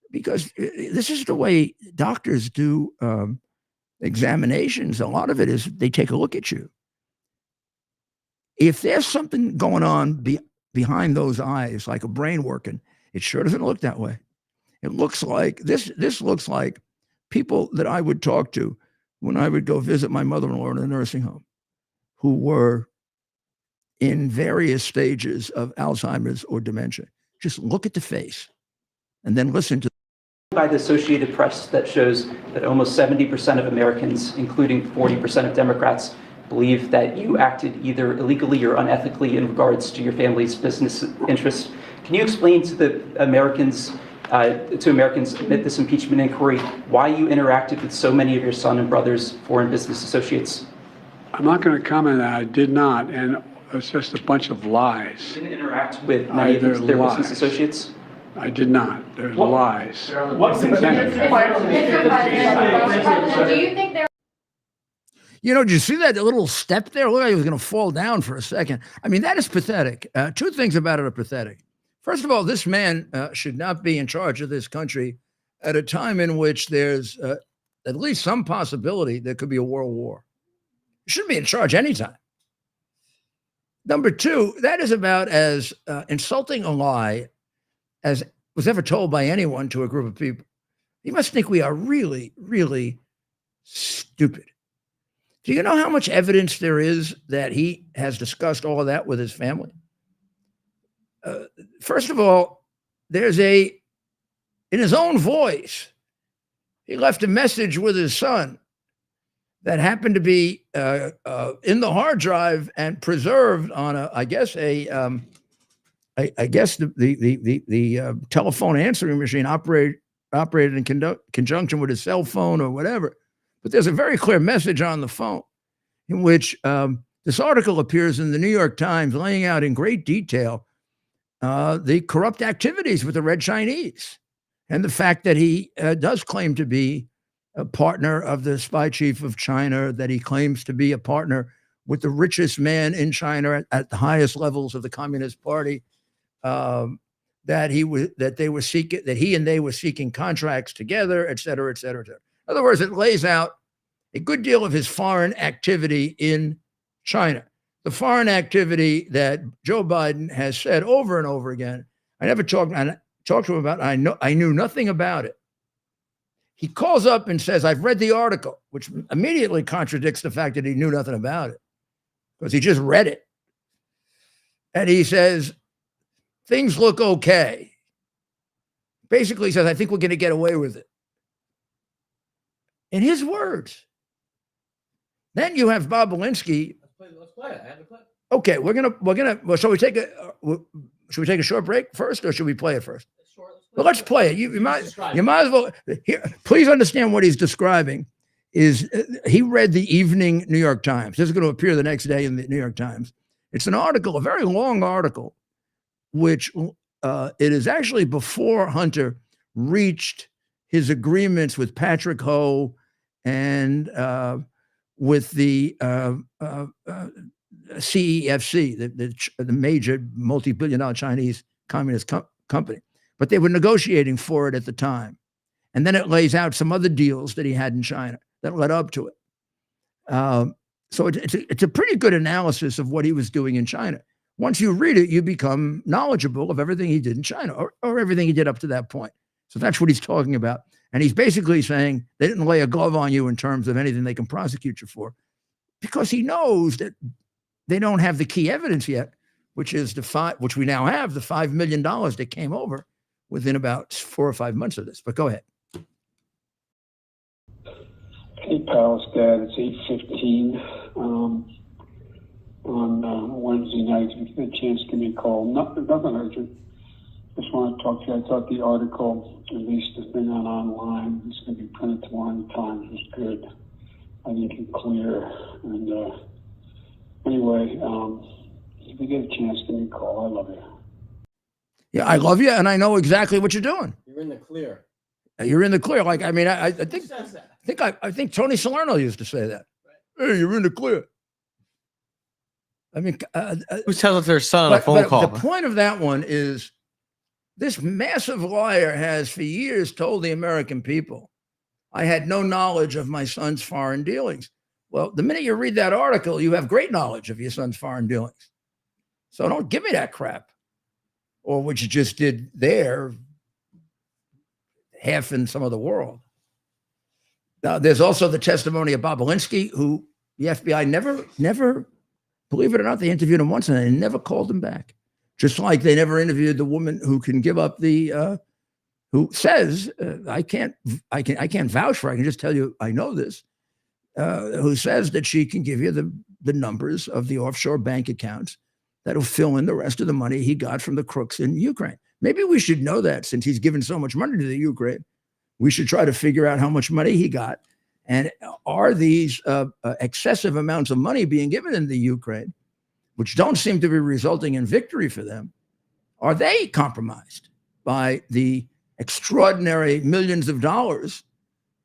because this is the way doctors do examinations. A lot of it is they take a look at you. If there's something going on behind those eyes, like a brain working, it sure doesn't look that way. It looks like this looks like people that I would talk to when I would go visit my mother-in-law in a nursing home, who were in various stages of Alzheimer's or dementia. Just look at the face and then listen to. By the Associated Press that shows that almost 70% of Americans, including 40% of Democrats, believe that you acted either illegally or unethically in regards to your family's business interests. Can you explain to the Americans, amid this impeachment inquiry, why you interacted with so many of your son and brother's foreign business associates? I'm not going to comment on that. I did not. And It was just a bunch of lies. You didn't interact with many of their business lies. associates? I did not. They're lies. What's the Mr. President, do you think there You know, did you see that little step there? Looked like he was going to fall down for a second. I mean, that is pathetic. Two things about it are pathetic. First of all, this man should not be in charge of this country at a time in which there's at least some possibility there could be a world war. He shouldn't be in charge anytime. Number two, that is about as insulting a lie as was ever told by anyone to a group of people. You must think we are really, really stupid. Do you know how much evidence there is that he has discussed all of that with his family? First of all, in his own voice, he left a message with his son that happened to be in the hard drive and preserved on the telephone answering machine operated in conjunction with his cell phone or whatever. But there's a very clear message on the phone in which this article appears in the New York Times, laying out in great detail the corrupt activities with the Red Chinese and the fact that he does claim to be a partner of the spy chief of China, that he claims to be a partner with the richest man in China at the highest levels of the Communist Party, that he and they were seeking contracts together, et cetera, et cetera, et cetera. In other words, it lays out a good deal of his foreign activity in China. The foreign activity that Joe Biden has said over and over again, I never talked to him about it. I knew nothing about it. He calls up and says, I've read the article, which immediately contradicts the fact that he knew nothing about it because he just read it. And he says, things look okay. Basically, he says, I think we're going to get away with it. In his words. Then you have Bob Alinsky. Let's play it. I have the clip. Okay, well, shall we take a short break first, or should we play it first? Well, let's play it. You might as well. Here, please understand what he's describing is he read the evening New York Times. This is going to appear the next day in the New York Times. It's an article, a very long article, which it is actually before Hunter reached his agreements with Patrick Ho and with the CEFC, the major multi-billion-dollar Chinese communist company. But they were negotiating for it at the time. And then it lays out some other deals that he had in China that led up to it. So it's a pretty good analysis of what he was doing in China. Once you read it, you become knowledgeable of everything he did in China or everything he did up to that point. So that's what he's talking about. And he's basically saying they didn't lay a glove on you in terms of anything they can prosecute you for, because he knows that they don't have the key evidence yet, which is which we now have, the $5 million that came over within about 4 or 5 months of this. But go ahead. Hey, pals, Dad, it's 8:15 on Wednesday night. If you get a chance, give me a call. Nothing urgent. Just want to talk to you. I thought the article, at least the thing online, it's going to be printed tomorrow in the Times, was good. I think it's clear. And anyway, if you get a chance, give me a call. I love you. Yeah, I love you, and I know exactly what you're doing. You're in the clear. You're in the clear. Like, I mean, I Who think says that? I think Tony Salerno used to say that. Hey, you're in the clear. I mean, Who tells their son on a phone call? The point of that one is this massive liar has for years told the American people, I had no knowledge of my son's foreign dealings. Well, the minute you read that article, you have great knowledge of your son's foreign dealings. So don't give me that crap. Or what you just did there, half in some of the world. Now, there's also the testimony of Bob Alinsky, who the FBI never, believe it or not, they interviewed him once and they never called him back. Just like they never interviewed the woman who can give up who says, I can't vouch for, I can just tell you, I know this, who says that she can give you the numbers of the offshore bank accounts that'll fill in the rest of the money he got from the crooks in Ukraine. Maybe we should know that, since he's given so much money to the Ukraine. We should try to figure out how much money he got. And are these excessive amounts of money being given in the Ukraine which don't seem to be resulting in victory for them, are they compromised by the extraordinary millions of dollars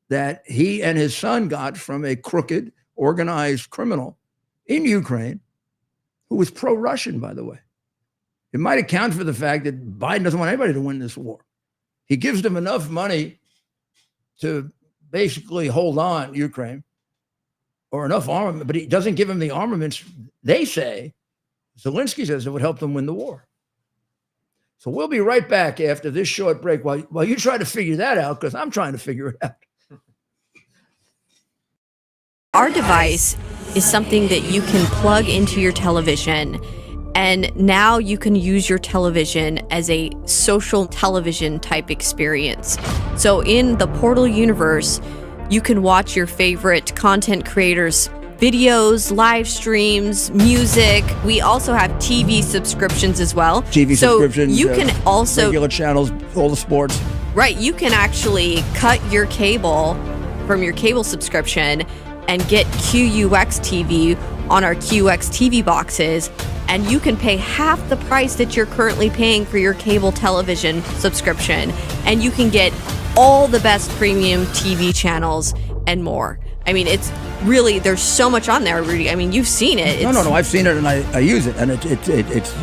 that he and his son got from a crooked, organized criminal in Ukraine who was pro-Russian, by the way? It might account for the fact that Biden doesn't want anybody to win this war. He gives them enough money to basically hold on Ukraine, or enough armament, but he doesn't give them the armaments they say, Zelensky says, it would help them win the war. So we'll be right back after this short break while you try to figure that out, because I'm trying to figure it out. Our device is something that you can plug into your television, and now you can use your television as a social television type experience. So in the Portal universe, you can watch your favorite content creators' videos, live streams, music. We also have TV subscriptions as well. TV subscriptions. You can also regular channels, all the sports. Right, you can actually cut your cable from your cable subscription and get QUX TV on our QX TV boxes, and you can pay half the price that you're currently paying for your cable television subscription, and you can get all the best premium TV channels and more. I mean, it's really, there's so much on there, Rudy. I mean, you've seen it. No, I've seen it and I use it, and it's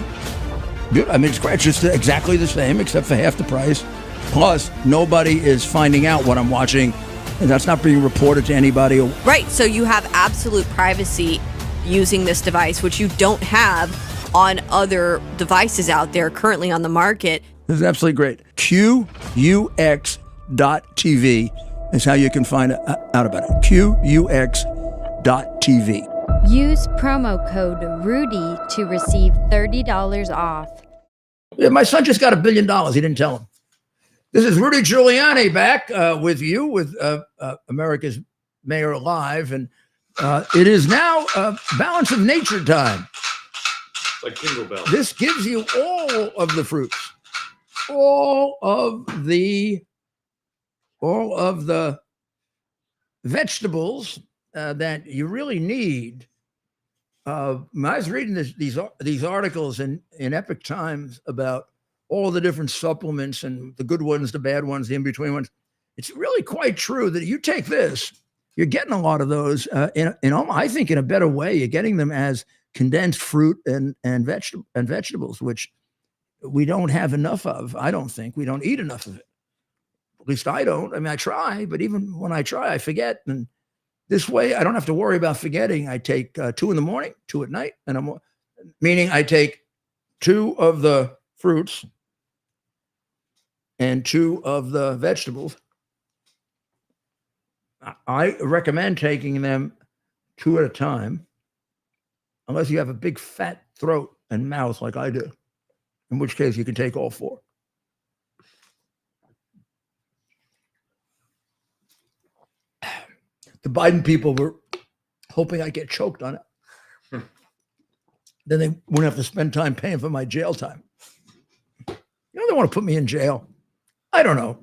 good. I mean, it's great. It's just exactly the same except for half the price. Plus, nobody is finding out what I'm watching, and that's not being reported to anybody. Right, so you have absolute privacy using this device, which you don't have on other devices out there currently on the market. This is absolutely great. QUX.TV is how you can find out about it. QUX.TV. Use promo code RUDY to receive $30 off. Yeah, my son just got $1 billion. He didn't tell him. This is Rudy Giuliani back with you, with America's Mayor Live. And it is now balance of nature time. Like Jingle Bells. This gives you all of the fruits, all of the vegetables that you really need. I was reading these articles in Epic Times about all the different supplements and the good ones, the bad ones, the in-between ones. It's really quite true that you take this, you're getting a lot of those I think in a better way. You're getting them as condensed fruit and vegetables, which we don't have enough of. I don't think we don't eat enough of it. At least I don't. I mean, I try, but even when I try, I forget. And this way, I don't have to worry about forgetting. I take 2 in the morning, 2 at night, and meaning I take 2 of the fruits and 2 of the vegetables. I recommend taking them 2 at a time, unless you have a big fat throat and mouth like I do, in which case you can take all 4. The Biden people were hoping I'd get choked on it. Then they wouldn't have to spend time paying for my jail time. They want to put me in jail. I don't know.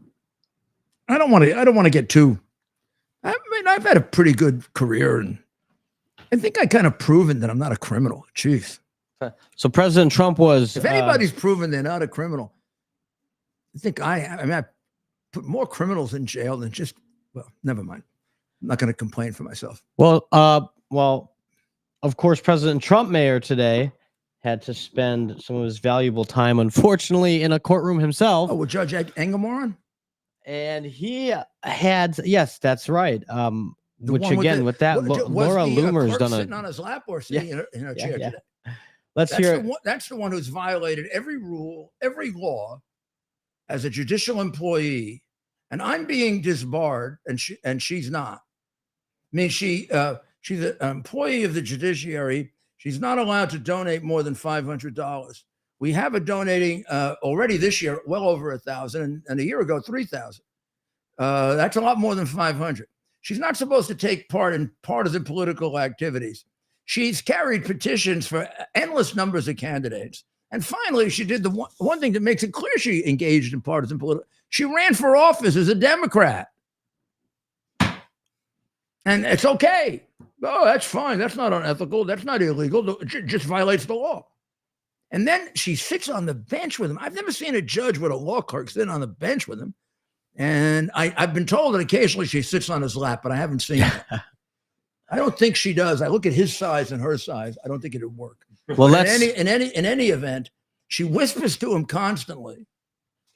I don't want to get too. I mean, I've had a pretty good career, and I think I kind of proven that I'm not a criminal. Jeez. So President Trump was. If anybody's proven they're not a criminal, I think I put more criminals in jail than just. Well, never mind. I'm not going to complain for myself. Well, of course, President Trump, Mayor, today had to spend some of his valuable time, unfortunately, in a courtroom himself. Oh, with Judge Engelmoren? And he had, yes, that's right. Which again, with that, Laura Loomer's done sitting on his lap or sitting in a chair today. Let's hear. That's the one who's violated every rule, every law, as a judicial employee, and I'm being disbarred, and she's not. I mean, she's an employee of the judiciary. She's not allowed to donate more than $500. We have her donating already this year well over 1,000, and a year ago 3,000. That's a lot more than 500. She's not supposed to take part in partisan political activities. She's carried petitions for endless numbers of candidates. And finally, she did the one thing that makes it clear she engaged in partisan political. She ran for office as a Democrat. And it's okay. Oh, that's fine. That's not unethical. That's not illegal. It just violates the law. And then she sits on the bench with him. I've never seen a judge with a law clerk sitting on the bench with him. And I've been told that occasionally she sits on his lap, but I haven't seen it. I don't think she does. I look at his size and her size. I don't think it'd work. Well, in any event, she whispers to him constantly.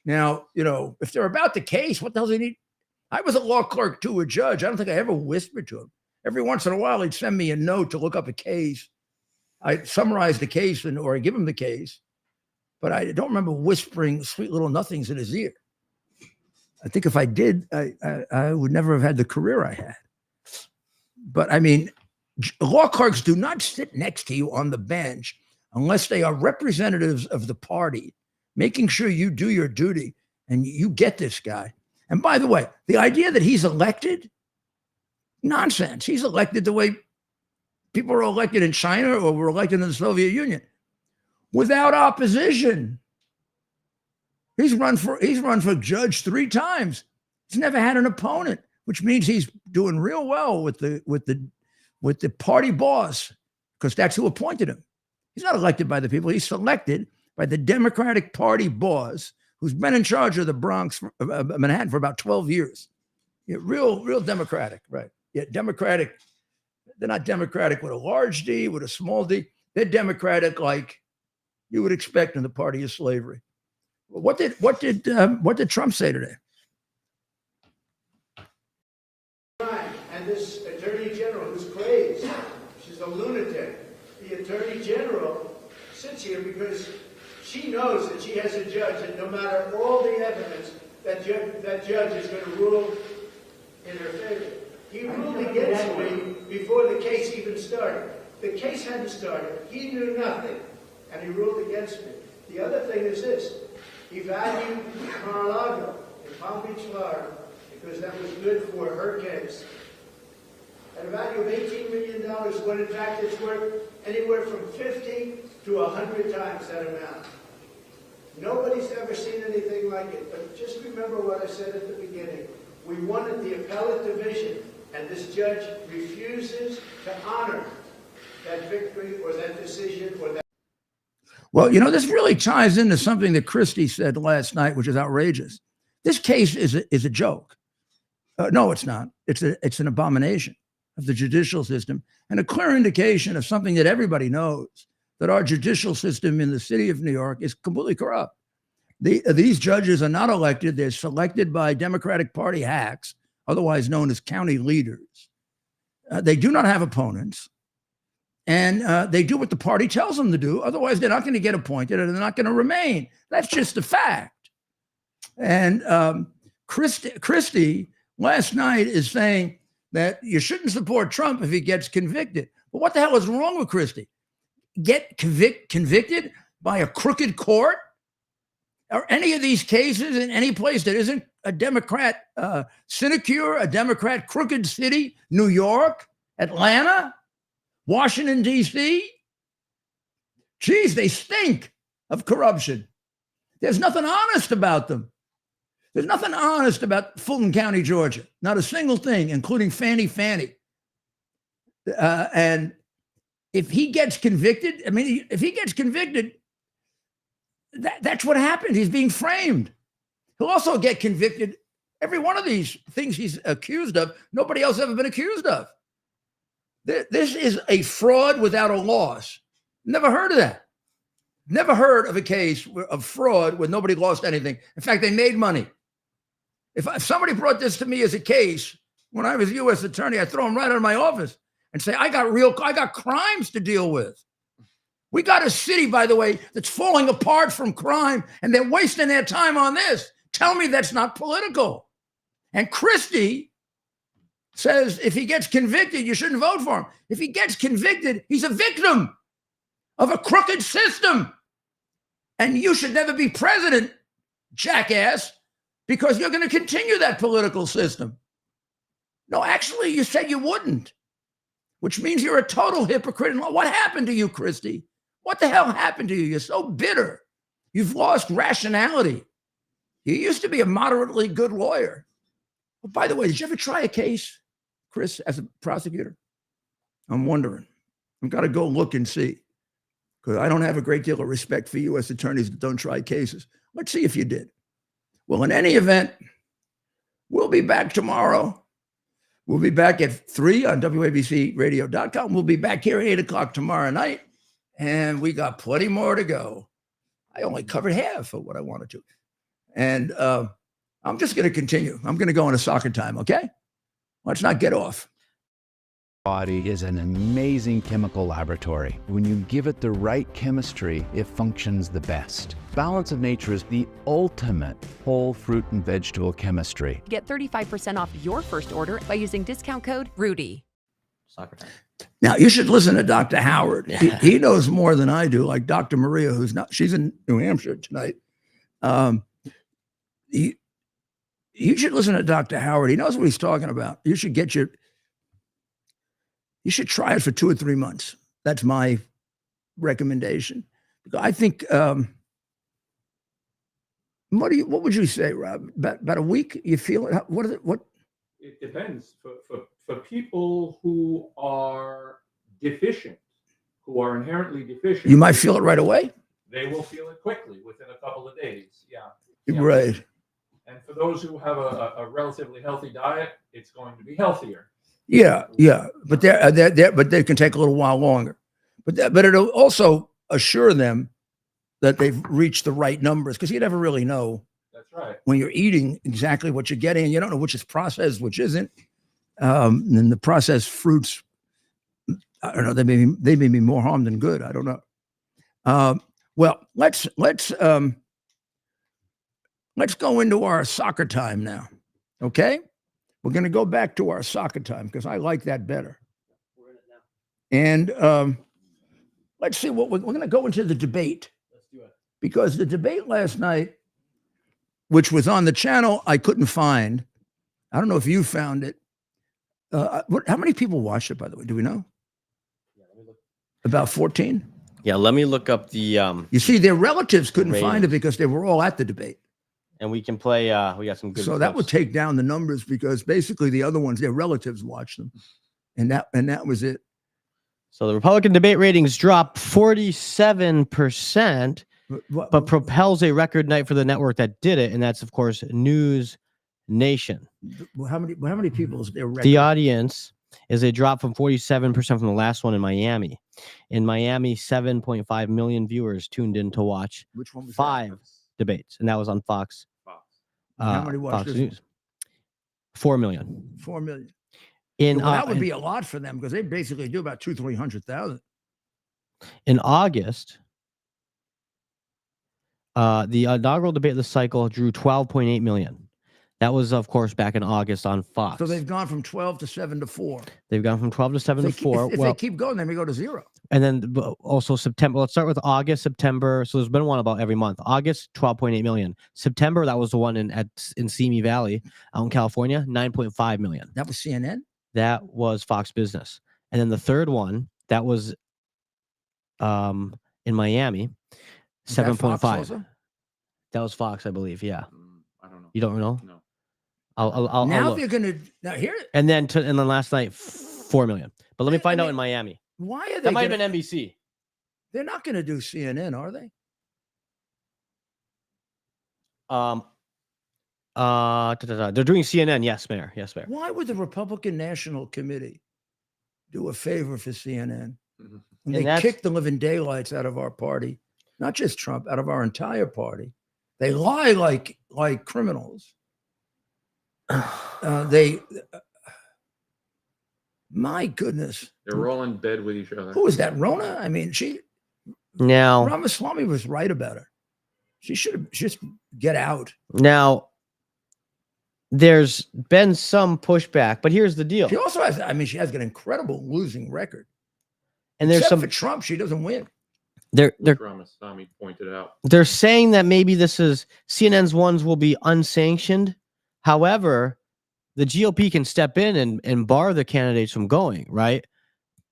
Now, if they're about the case, what the hell does he need? I was a law clerk to a judge. I don't think I ever whispered to him. Every once in a while, he'd send me a note to look up a case. I'd summarize the case or I'd give him the case, but I don't remember whispering sweet little nothings in his ear. I think if I did, I would never have had the career I had. But I mean, law clerks do not sit next to you on the bench unless they are representatives of the party, making sure you do your duty and you get this guy. And by the way, the idea that he's elected, nonsense. He's elected the way people are elected in China or were elected in the Soviet Union, without opposition. He's run for judge 3 times. He's never had an opponent, which means he's doing real well with the party boss, because that's who appointed him. He's not elected by the people. He's selected by the Democratic Party boss, who's been in charge of the Bronx, Manhattan, for about 12 years. Yeah, real Democratic, right? Yeah, Democratic. They're not Democratic with a large D, with a small d. They're Democratic like you would expect in the party of slavery. What did Trump say today? And this attorney general who's crazed, she's a lunatic. The attorney general sits here because she knows that she has a judge, and no matter all the evidence, that judge is going to rule in her favor. He ruled against me before the case even started. The case hadn't started. He knew nothing, and he ruled against me. The other thing is this. He valued Mar-a-Lago in Palm Beach, Florida, because that was good for her case, at a value of $18 million, when in fact it's worth anywhere from 50 to 100 times that amount. Nobody's ever seen anything like it, but just remember what I said at the beginning. We wanted the appellate division, and this judge refuses to honor that victory or that decision or that. Well, this really ties into something that Christie said last night, which is outrageous. This case is a joke. No, it's not. It's an abomination of the judicial system, and a clear indication of something that everybody knows, that our judicial system in the city of New York is completely corrupt. These judges are not elected. They're selected by Democratic Party hacks, otherwise known as county leaders. They do not have opponents. And they do what the party tells them to do. Otherwise, they're not going to get appointed and they're not going to remain. That's just a fact. And Christie last night is saying that you shouldn't support Trump if he gets convicted. But what the hell is wrong with Christie? Get convicted by a crooked court? Are any of these cases in any place that isn't a Democrat sinecure, a Democrat crooked city, New York, Atlanta, Washington, D.C.? Geez, they stink of corruption. There's nothing honest about them. There's nothing honest about Fulton County, Georgia. Not a single thing, including Fannie. And if he gets convicted, that's what happened. He's being framed. He'll also get convicted. Every one of these things he's accused of, nobody else ever been accused of. This is a fraud without a loss. Never heard of that. Never heard of a case of fraud where nobody lost anything. In fact, they made money. If somebody brought this to me as a case when I was U.S. attorney, I'd throw him right out of my office and say, I got crimes to deal with. We got a city, by the way, that's falling apart from crime, and they're wasting their time on this. Tell me that's not political. And Christie says if he gets convicted, you shouldn't vote for him. If he gets convicted, he's a victim of a crooked system. And you should never be president, jackass, because you're going to continue that political system. No, actually, you said you wouldn't, which means you're a total hypocrite. What happened to you, Christie? What the hell happened to you? You're so bitter. You've lost rationality. You used to be a moderately good lawyer. Oh, by the way, did you ever try a case, Chris, as a prosecutor? I'm wondering. I've got to go look and see, because I don't have a great deal of respect for U.S. attorneys that don't try cases. Let's see if you did. Well, in any event, we'll be back tomorrow. We'll be back at 3 on WABCRadio.com. We'll be back here at 8 o'clock tomorrow night, and we got plenty more to go. I only covered half of what I wanted to. And I'm just going to continue. I'm going to go into soccer time, okay? Let's not get off. Body is an amazing chemical laboratory. When you give it the right chemistry, it functions the best. Balance of Nature is the ultimate whole fruit and vegetable chemistry. Get 35% off your first order by using discount code RUDY. Soccer time. Now, you should listen to Dr. Howard. He knows more than I do, like Dr. Maria, she's in New Hampshire tonight. You should listen to Dr. Howard. He knows what he's talking about. You should try it for 2 or 3 months. That's my recommendation. I think, what would you say, Rob? About a week? You feel it? What is it? What? It depends. For people who are deficient, who are inherently deficient, You might feel it right away. they will feel it quickly within a couple of days. Yeah. Right. And for those who have a relatively healthy diet, it's going to be healthier. Yeah, but but they can take a little while longer. But it'll also assure them that they've reached the right numbers, because you never really know. That's right. When you're eating exactly what you're getting, and you don't know which is processed, which isn't. And the processed fruits, I don't know, they may be more harm than good. I don't know. Well, let's go into our soccer time now. Okay? We're going to go back to our soccer time because I like that better. We're in it now. And let's see what we're going to go into the debate. Let's do it. Because the debate last night, which was on the channel I couldn't find, I don't know if you found it. How many people watched it, by the way? Do we know? Yeah, let me look. About 14? Yeah, let me look up the You see, their relatives couldn't find ratings. it because they were all at the debate. and we can play we got some good So that would clips. take down the numbers, because basically the other ones, their relatives watched them. And that was it. So the Republican debate ratings dropped 47%, but propels a record night for the network that did it, and that's of course News Nation. How many people is there? The audience is a drop from 47% from the last one in Miami. In Miami, 7.5 million viewers tuned in to watch Which one was 5 debates, and that was on Fox. How many watched Fox this News? 4 million. 4 million. In That would be a lot for them, because they basically do about 200,000-300,000. in August, the inaugural debate of the cycle drew 12.8 million. That was, of course, back in August on Fox. So they've gone from 12 to 7 to 4. They've gone from 12 to 7 to 4. If they keep going, they may go to 0. And then also September. Let's start with August, September. So there's been one about every month. August, 12.8 million. September, that was the one in Simi Valley out in California, 9.5 million. That was CNN? That was Fox Business. And then the third one, that was in Miami, Is that Fox 7.5. also? That was Fox, I believe. Yeah. I don't know. You don't know? No. I'll Now look. they're going to hear it. And then last night, 4 million. But let me find out in Miami. Why are they? That might have been NBC. They're not going to do CNN, are they? They're doing CNN. Yes, Mayor. Yes, Mayor. Why would the Republican National Committee do a favor for CNN? Mhm. When And they that's- kick the living daylights out of our party, not just Trump, out of our entire party. They lie like criminals. My goodness. They're all in bed with each other. Who is that? Rona? I mean, Now, Ramaswamy was right about her. She should have just get out. Now, there's been some pushback, but here's the deal. She also has, she has an incredible losing record. And there's Except some for Trump, she doesn't win. they're Ramaswamy pointed out. they're saying that maybe this is CNN's ones will be unsanctioned. However, the GOP can step in and bar the candidates from going, right?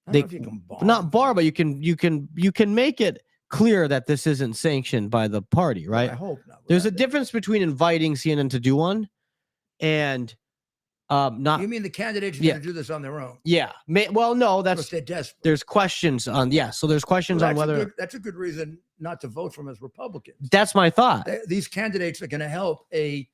I don't know if you can bar. Not bar, but you can make it clear that this isn't sanctioned by the party, right? I hope not. There's a difference between inviting CNN to do one and Not. You mean the candidates are Yeah. going to do this on their own? Yeah. Well, no, Of course, that's they're desperate. there's questions on. Yeah. So there's questions on whether that's a good reason not to vote for them as Republicans. that's my thought. These candidates are going to help I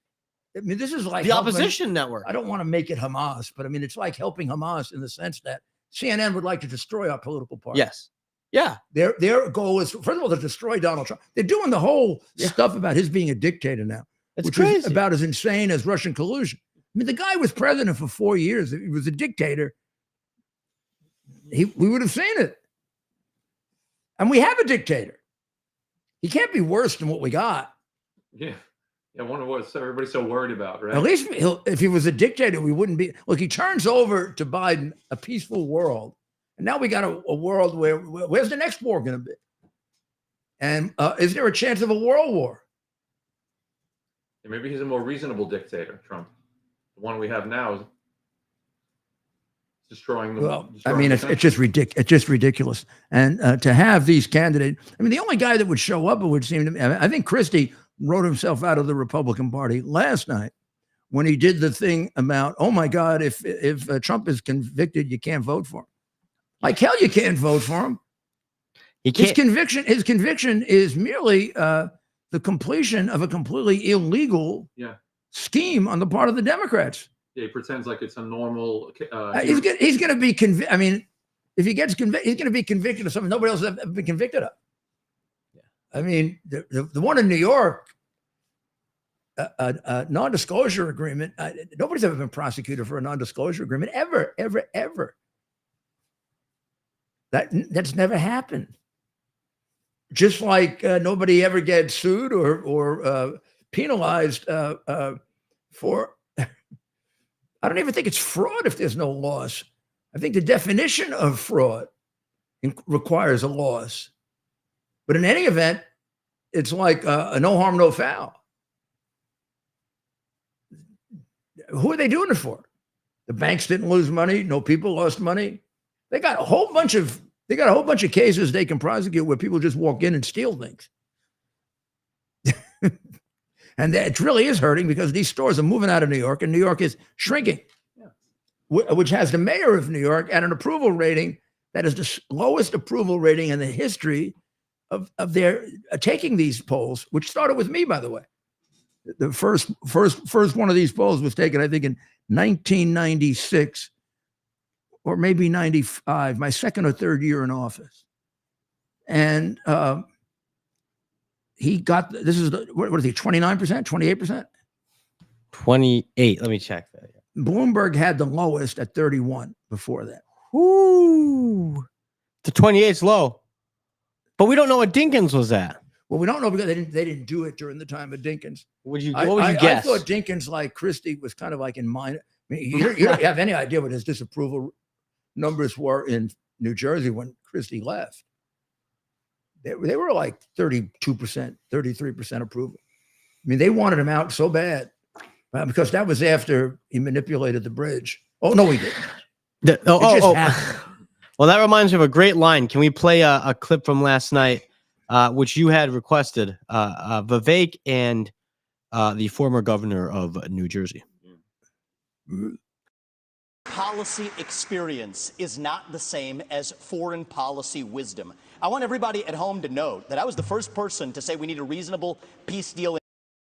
mean, this is like The helping- opposition network. I don't want to make it Hamas, but I mean, it's like helping Hamas in the sense that CNN would like to destroy our political party. Yes. Yeah. Their goal is, first of all, to destroy Donald Trump. They're doing the whole stuff about his being a dictator now, It's which crazy. is about as insane as Russian collusion. I mean, the guy was president for 4 years. If he was a dictator, we would have seen it. And we have a dictator. He can't be worse than what we got. Yeah. I wonder what everybody's so worried about, right? At least if he was a dictator, we wouldn't be. Look, he turns over to Biden a peaceful world. And now we got a world where's the next war going to be? And is there a chance of a world war? Yeah, maybe he's a more reasonable dictator, Trump. The one we have now is destroying the. Well, I mean, it's just ridiculous. It's just ridiculous. And to have these candidates, I mean, the only guy that would show up, it would seem to me, I think Christie wrote himself out of the Republican Party last night when he did the thing about, oh my God, if Trump is convicted, you can't vote for him. Like hell, you can't vote for him. His conviction is merely the completion of a completely illegal scheme on the part of the Democrats. Yeah, he pretends like it's a normal. He's going to be convicted. I mean, if he gets convicted, he's going to be convicted of something nobody else has ever been convicted of. I mean, the one in New York, a non-disclosure agreement. Nobody's ever been prosecuted for a non-disclosure agreement ever. That's never happened. Just like nobody ever gets sued or penalized for. I don't even think it's fraud if there's no loss. I think the definition of fraud requires a loss. But in any event, it's like a no harm, no foul. Who are they doing it for? The banks didn't lose money. No people lost money. They got a whole bunch of cases they can prosecute where people just walk in and steal things. And that really is hurting because these stores are moving out of New York and New York is shrinking, which has the mayor of New York at an approval rating that is the lowest approval rating in the history of their taking these polls, which started with me, by the way. The first one of these polls was taken, I think, in 1996 or maybe 95, my second or third year in office. And he got, this is, what is he, 29%, 28%? 28. Let me check that. Bloomberg had the lowest at 31 before that. Ooh. The 28 is low. But we don't know what Dinkins was at. Well, we don't know because they didn't do it during the time of Dinkins. What would you guess? I thought Dinkins, like Christie, was kind of like in mine. I mean, you don't have any idea what his disapproval numbers were in New Jersey when Christie left. They were like 32%, 33% approval. I mean, they wanted him out so bad because that was after he manipulated the bridge. Oh, no, he didn't. Well, that reminds me of a great line. Can we play a clip from last night, which you had requested, Vivek and the former governor of New Jersey? Policy experience is not the same as foreign policy wisdom. I want everybody at home to note that I was the first person to say we need a reasonable peace deal.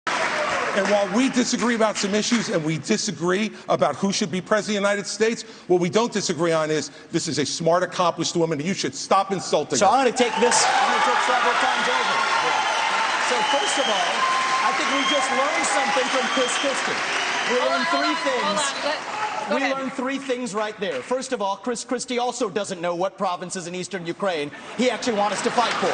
And while we disagree about some issues and we disagree about who should be president of the United States, what we don't disagree on is this is a smart, accomplished woman, and you should stop insulting So her. I'm going to take this several times over. So first of all, I think we just learned something from Chris Christie. We learned three things. We learned three things right there. First of all, Chris Christie also doesn't know what provinces in eastern Ukraine he actually wants us to fight for.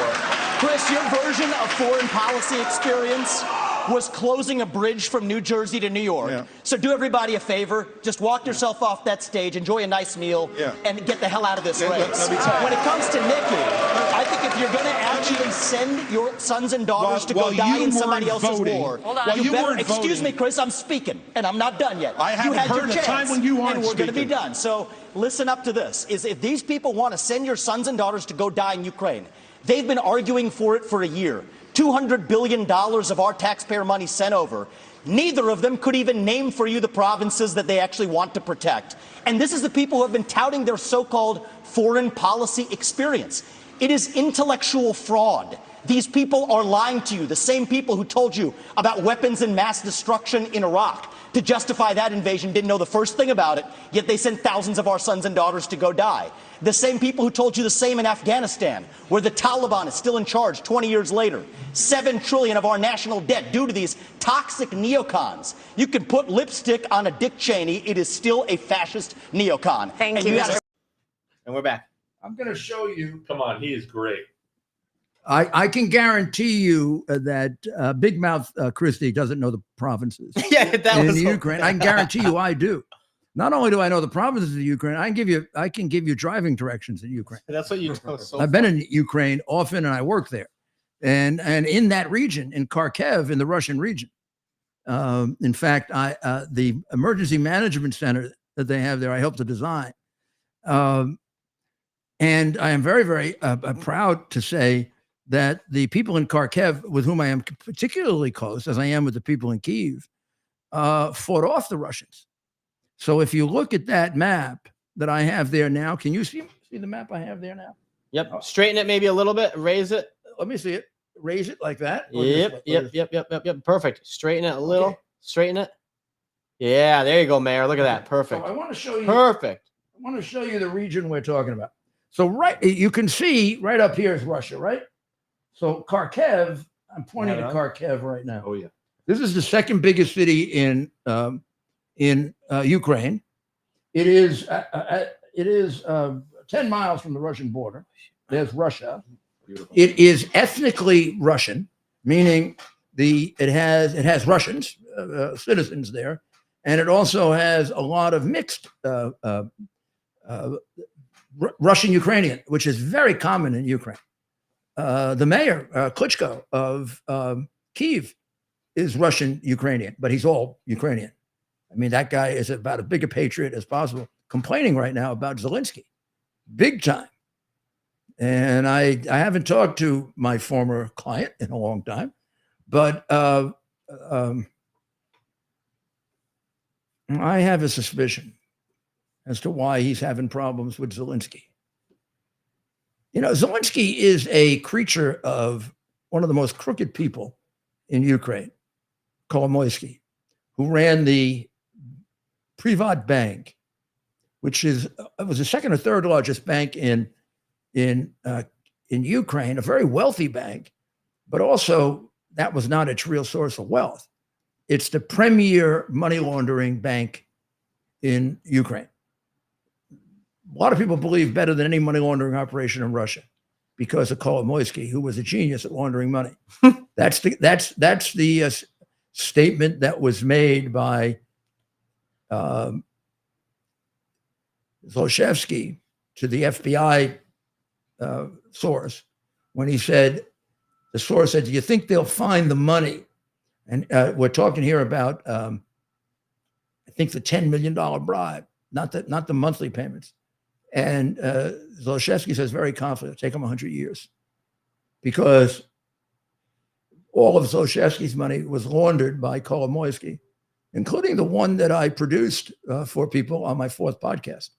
Chris, your version of foreign policy experience was closing a bridge from New Jersey to New York. Yeah. So do everybody a favor, just walk yourself off that stage, enjoy a nice meal, and get the hell out of this race. Let me tell you. When it comes to Nikki, I think if you're going to actually send your sons and daughters to go die in somebody else's war, you better, excuse me, Chris, I'm speaking, and I'm not done yet. I haven't you had heard your a chance, time when you aren't and we're going to be speaking. done. So listen up to this, is if these people want to send your sons and daughters to go die in Ukraine, they've been arguing for it for a year. $200 billion of our taxpayer money sent over. Neither of them could even name for you the provinces that they actually want to protect. And this is the people who have been touting their so-called foreign policy experience. It is intellectual fraud. These people are lying to you, the same people who told you about weapons and mass destruction in Iraq. To justify that invasion, didn't know the first thing about it, yet they sent thousands of our sons and daughters to go die. The same people who told you the same in Afghanistan, where the Taliban is still in charge 20 years later. $7 trillion of our national debt due to these toxic neocons. You can put lipstick on a Dick Cheney, it is still a fascist neocon. Thank you. And we're back. I'm going to show you. Come on, he is great. I can guarantee you that Big Mouth Christie doesn't know the provinces Yeah, that in was Ukraine. I can guarantee you I do. Not only do I know the provinces of Ukraine, I can give you driving directions in Ukraine. That's what you know. So I've been in Ukraine often, and I work there, and in that region, in Kharkiv, in the Russian region. In fact, the emergency management center that they have there, I helped to design, and I am very, very proud to say that the people in Kharkiv, with whom I am particularly close, as I am with the people in Kyiv, fought off the Russians. So if you look at that map that I have there now, can you see the map I have there now? Yep. Straighten it maybe a little bit. Raise it. Let me see it. Raise it like that. Or this way? Yep. Perfect. Straighten it a little. Okay. Straighten it. Yeah, there you go, Mayor. Look at that. Perfect. So I want to show you. Perfect. I want to show you the region we're talking about. So you can see right up here is Russia, right? So Kharkiv, I'm pointing to Kharkiv right now. Oh, yeah. This is the second biggest city in Ukraine. It is 10 miles from the Russian border. There's Russia. Beautiful. It is ethnically Russian, meaning it has Russians, citizens there, and it also has a lot of mixed Russian Ukrainian, which is very common in Ukraine. The mayor, Klitschko of Kyiv, is Russian Ukrainian, but he's all Ukrainian. I mean, that guy is about as big a patriot as possible, complaining right now about Zelensky, big time. And I haven't talked to my former client in a long time, but I have a suspicion as to why he's having problems with Zelensky. You know, Zelensky is a creature of one of the most crooked people in Ukraine, Kolomoisky, who ran the Privat Bank, which was the second or third largest bank in Ukraine, a very wealthy bank, but also that was not its real source of wealth. It's the premier money laundering bank in Ukraine. A lot of people believe better than any money laundering operation in Russia because of Kolomoisky, who was a genius at laundering money. That's the statement that was made by Zlochevsky to the FBI source when he said, the source said, do you think they'll find the money? And we're talking here about, I think, the $10 million bribe, not the monthly payments. And Zlochevsky says very confident, it'll take him 100 years because all of Zlochevsky's money was laundered by Kolomoisky, including the one that I produced for people on my fourth podcast.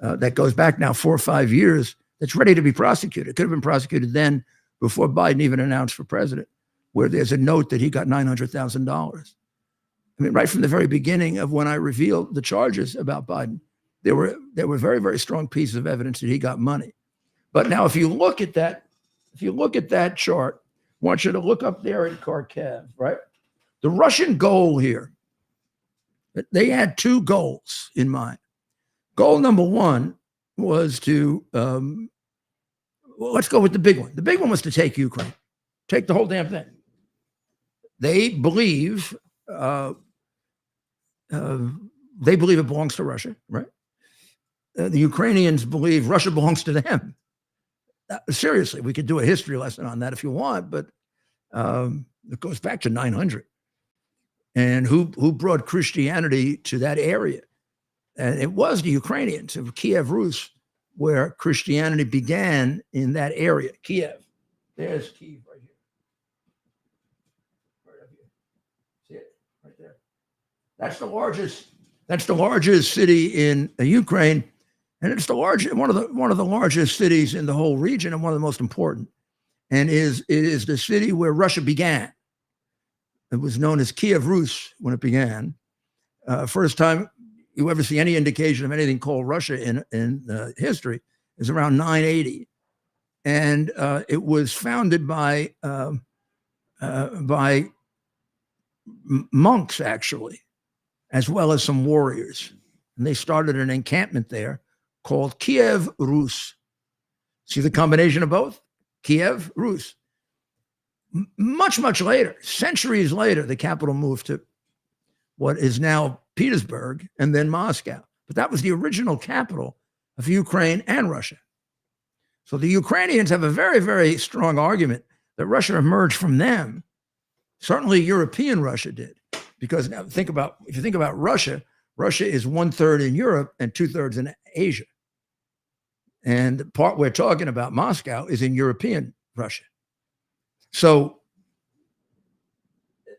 That goes back now 4 or 5 years. That's ready to be prosecuted. It could have been prosecuted then before Biden even announced for president, where there's a note that he got $900,000. I mean, right from the very beginning of when I revealed the charges about Biden, there were very, very strong pieces of evidence that he got money. But now, if you look at that chart, I want you to look up there at Kharkiv, right? The Russian goal here, they had two goals in mind. Goal number one was to, let's go with the big one. The big one was to take Ukraine, take the whole damn thing. They believe it belongs to Russia, right? The Ukrainians believe Russia belongs to them. Seriously, we could do a history lesson on that if you want, but it goes back to 900. And who brought Christianity to that area? And it was the Ukrainians of Kiev Rus, where Christianity began in that area. Kiev. There's Kiev right here. Right up here. See it? right there. That's the largest. That's the largest city in Ukraine, and it's the largest one of the largest cities in the whole region, and one of the most important. And it is the city where Russia began. It was known as Kiev Rus when it began. First time you ever see any indication of anything called Russia in history is around 980, and it was founded by monks, actually, as well as some warriors. And they started an encampment there called Kiev Rus. See the combination of both? Kiev Rus. Much, much later, centuries later, the capital moved to what is now Petersburg and then Moscow. But that was the original capital of Ukraine and Russia. So the Ukrainians have a very, very strong argument that Russia emerged from them. Certainly European Russia did. Because now if you think about Russia, Russia is 1/3 in Europe and 2/3 in Asia. And the part we're talking about, Moscow, is in European Russia. So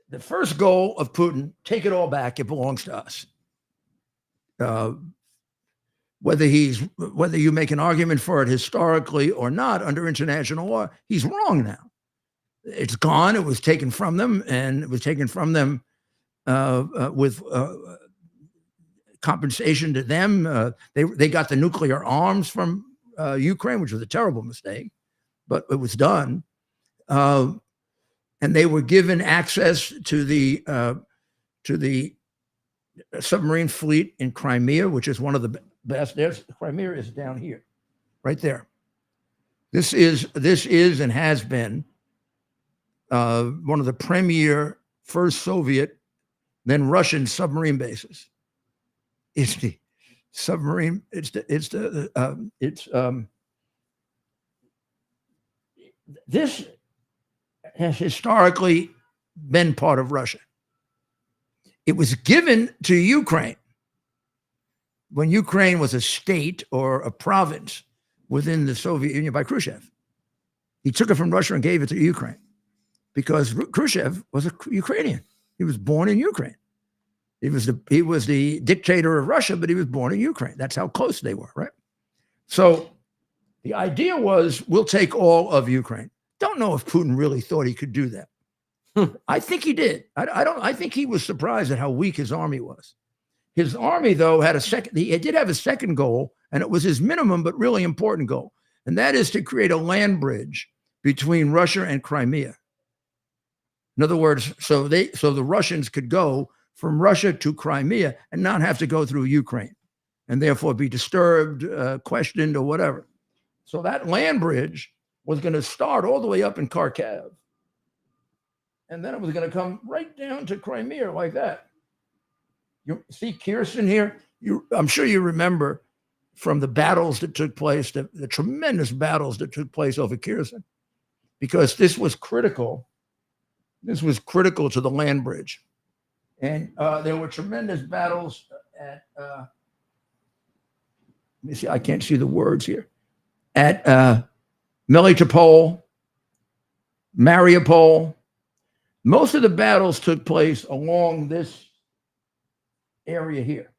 the first goal of Putin, take it all back, it belongs to us. Whether you make an argument for it historically or not under international law, he's wrong now. It's gone. It was taken from them, and it was taken from them with compensation to them. They got the nuclear arms from Ukraine, which was a terrible mistake, but it was done. And they were given access to the submarine fleet in Crimea, which is one of the best. Crimea is down here, right there. This is and has been one of the premier first Soviet, then Russian submarine bases. It's the submarine. This has historically been part of Russia. It was given to Ukraine when Ukraine was a state or a province within the Soviet Union by Khrushchev. He took it from Russia and gave it to Ukraine because Khrushchev was a Ukrainian. He was born in Ukraine. He was the dictator of Russia, but he was born in Ukraine. That's how close they were, right? So the idea was, we'll take all of Ukraine. Don't know if Putin really thought he could do that. I think he did. I think he was surprised at how weak his army was. His army, though, he did have a second goal, and it was his minimum but really important goal. And that is to create a land bridge between Russia and Crimea. In other words, so the Russians could go from Russia to Crimea and not have to go through Ukraine and therefore be disturbed, questioned, or whatever. So that land bridge was going to start all the way up in Kharkiv. And then it was going to come right down to Crimea like that. You see Kherson here? I'm sure you remember from the battles that took place, the tremendous battles that took place over Kherson, because this was critical. This was critical to the land bridge. And there were tremendous battles at, let me see, I can't see the words here, at Melitopol, Mariupol. Most of the battles took place along this area here.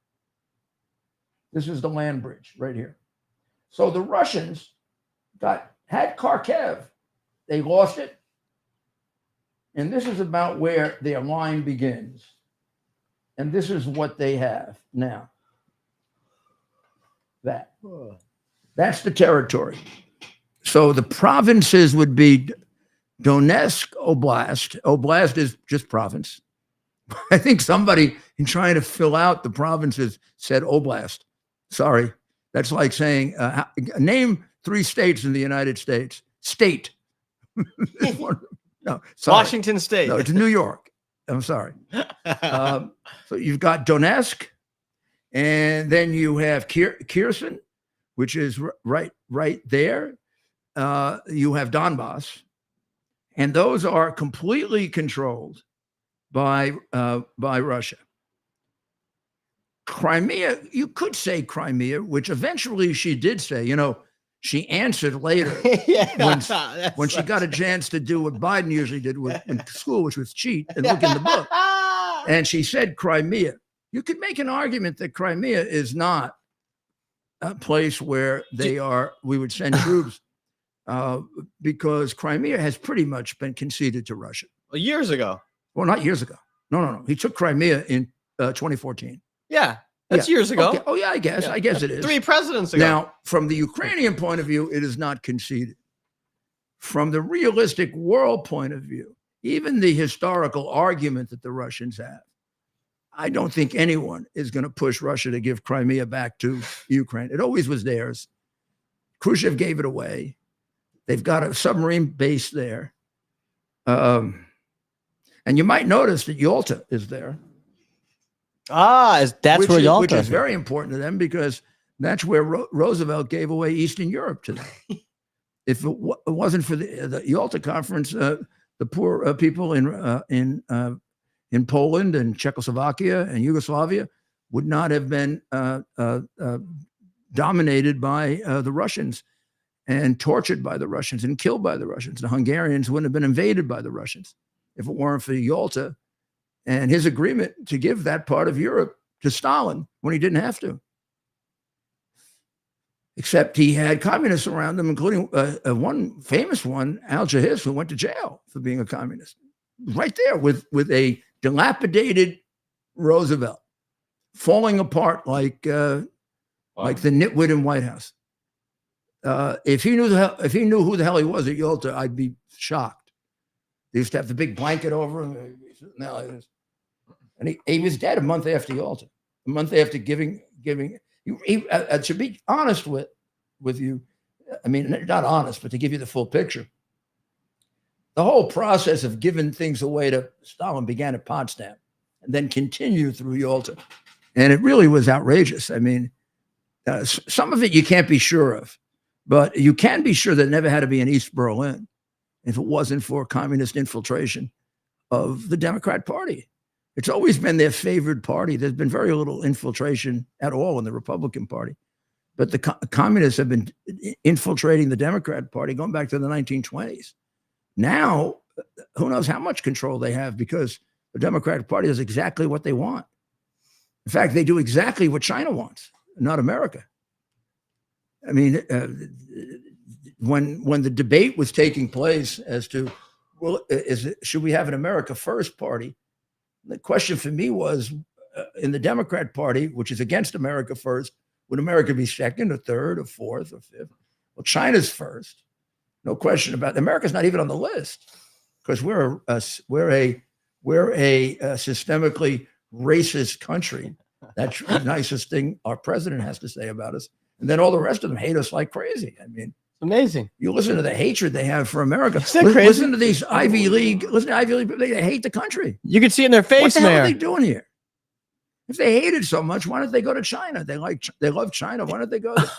This is the land bridge right here. So the Russians had Kharkiv. They lost it. And this is about where their line begins. And this is what they have now. That's the territory. So the provinces would be Donetsk Oblast. Oblast is just province. I think somebody in trying to fill out the provinces said Oblast. Sorry. That's like saying, name 3 states in the United States. State. No, sorry. Washington State. No, it's New York. I'm sorry. So you've got Donetsk, and then you have Kherson, which is right there. You have Donbass, and those are completely controlled by Russia. Crimea, you could say Crimea, which eventually she did say. She answered later when she got a chance to do what Biden usually did in school, which was cheat and look in the book. And she said Crimea. You could make an argument that Crimea is not a place where we would send troops because Crimea has pretty much been conceded to Russia. Well, years ago. Well, not years ago. No. He took Crimea in 2014. Yeah, that's years ago. Okay. Oh, yeah, I guess it is. 3 presidents ago. Now, from the Ukrainian point of view, it is not conceded. From the realistic world point of view, even the historical argument that the Russians have, I don't think anyone is going to push Russia to give Crimea back to Ukraine. It always was theirs. Khrushchev gave it away. They've got a submarine base there. And you might notice that Yalta is there. That's where Yalta Which is very important to them because that's where Roosevelt gave away Eastern Europe to them. If it wasn't for the Yalta Conference, the poor people in Poland and Czechoslovakia and Yugoslavia would not have been dominated by the Russians and tortured by the Russians and killed by the Russians. The Hungarians wouldn't have been invaded by the Russians if it weren't for Yalta and his agreement to give that part of Europe to Stalin when he didn't have to. Except he had communists around him, including one famous one, Al Jahiz, who went to jail for being a communist. Right there with a dilapidated Roosevelt, falling apart like the nitwit in White House. If he knew who the hell he was at Yalta, I'd be shocked. They used to have the big blanket over him. And he was dead a month after Yalta, a month after giving. To be honest with you, I mean, not honest, but to give you the full picture. The whole process of giving things away to Stalin began at Potsdam and then continued through Yalta. And it really was outrageous. I mean, some of it you can't be sure of, but you can be sure that it never had to be in East Berlin if it wasn't for communist infiltration of the Democrat Party. It's always been their favored party. There's been very little infiltration at all in the Republican Party. But the communists have been infiltrating the Democrat Party going back to the 1920s. Now, who knows how much control they have because the Democratic Party does exactly what they want. In fact, they do exactly what China wants, not America. I mean, when the debate was taking place as to, well, should we have an America First party? The question for me was, in the Democrat Party, which is against America First, would America be second or third or fourth or fifth? Well, China's first. No question about it. America's not even on the list because we're a systemically racist country. That's the nicest thing our president has to say about us. And then all the rest of them hate us like crazy. I mean, amazing. You listen to the hatred they have for America. Crazy? Listen to these Ivy League people. They hate the country. You can see it in their face, what the hell Mayor. are they doing here? If they hate it so much, why don't they go to China? They love China. Why don't they go there?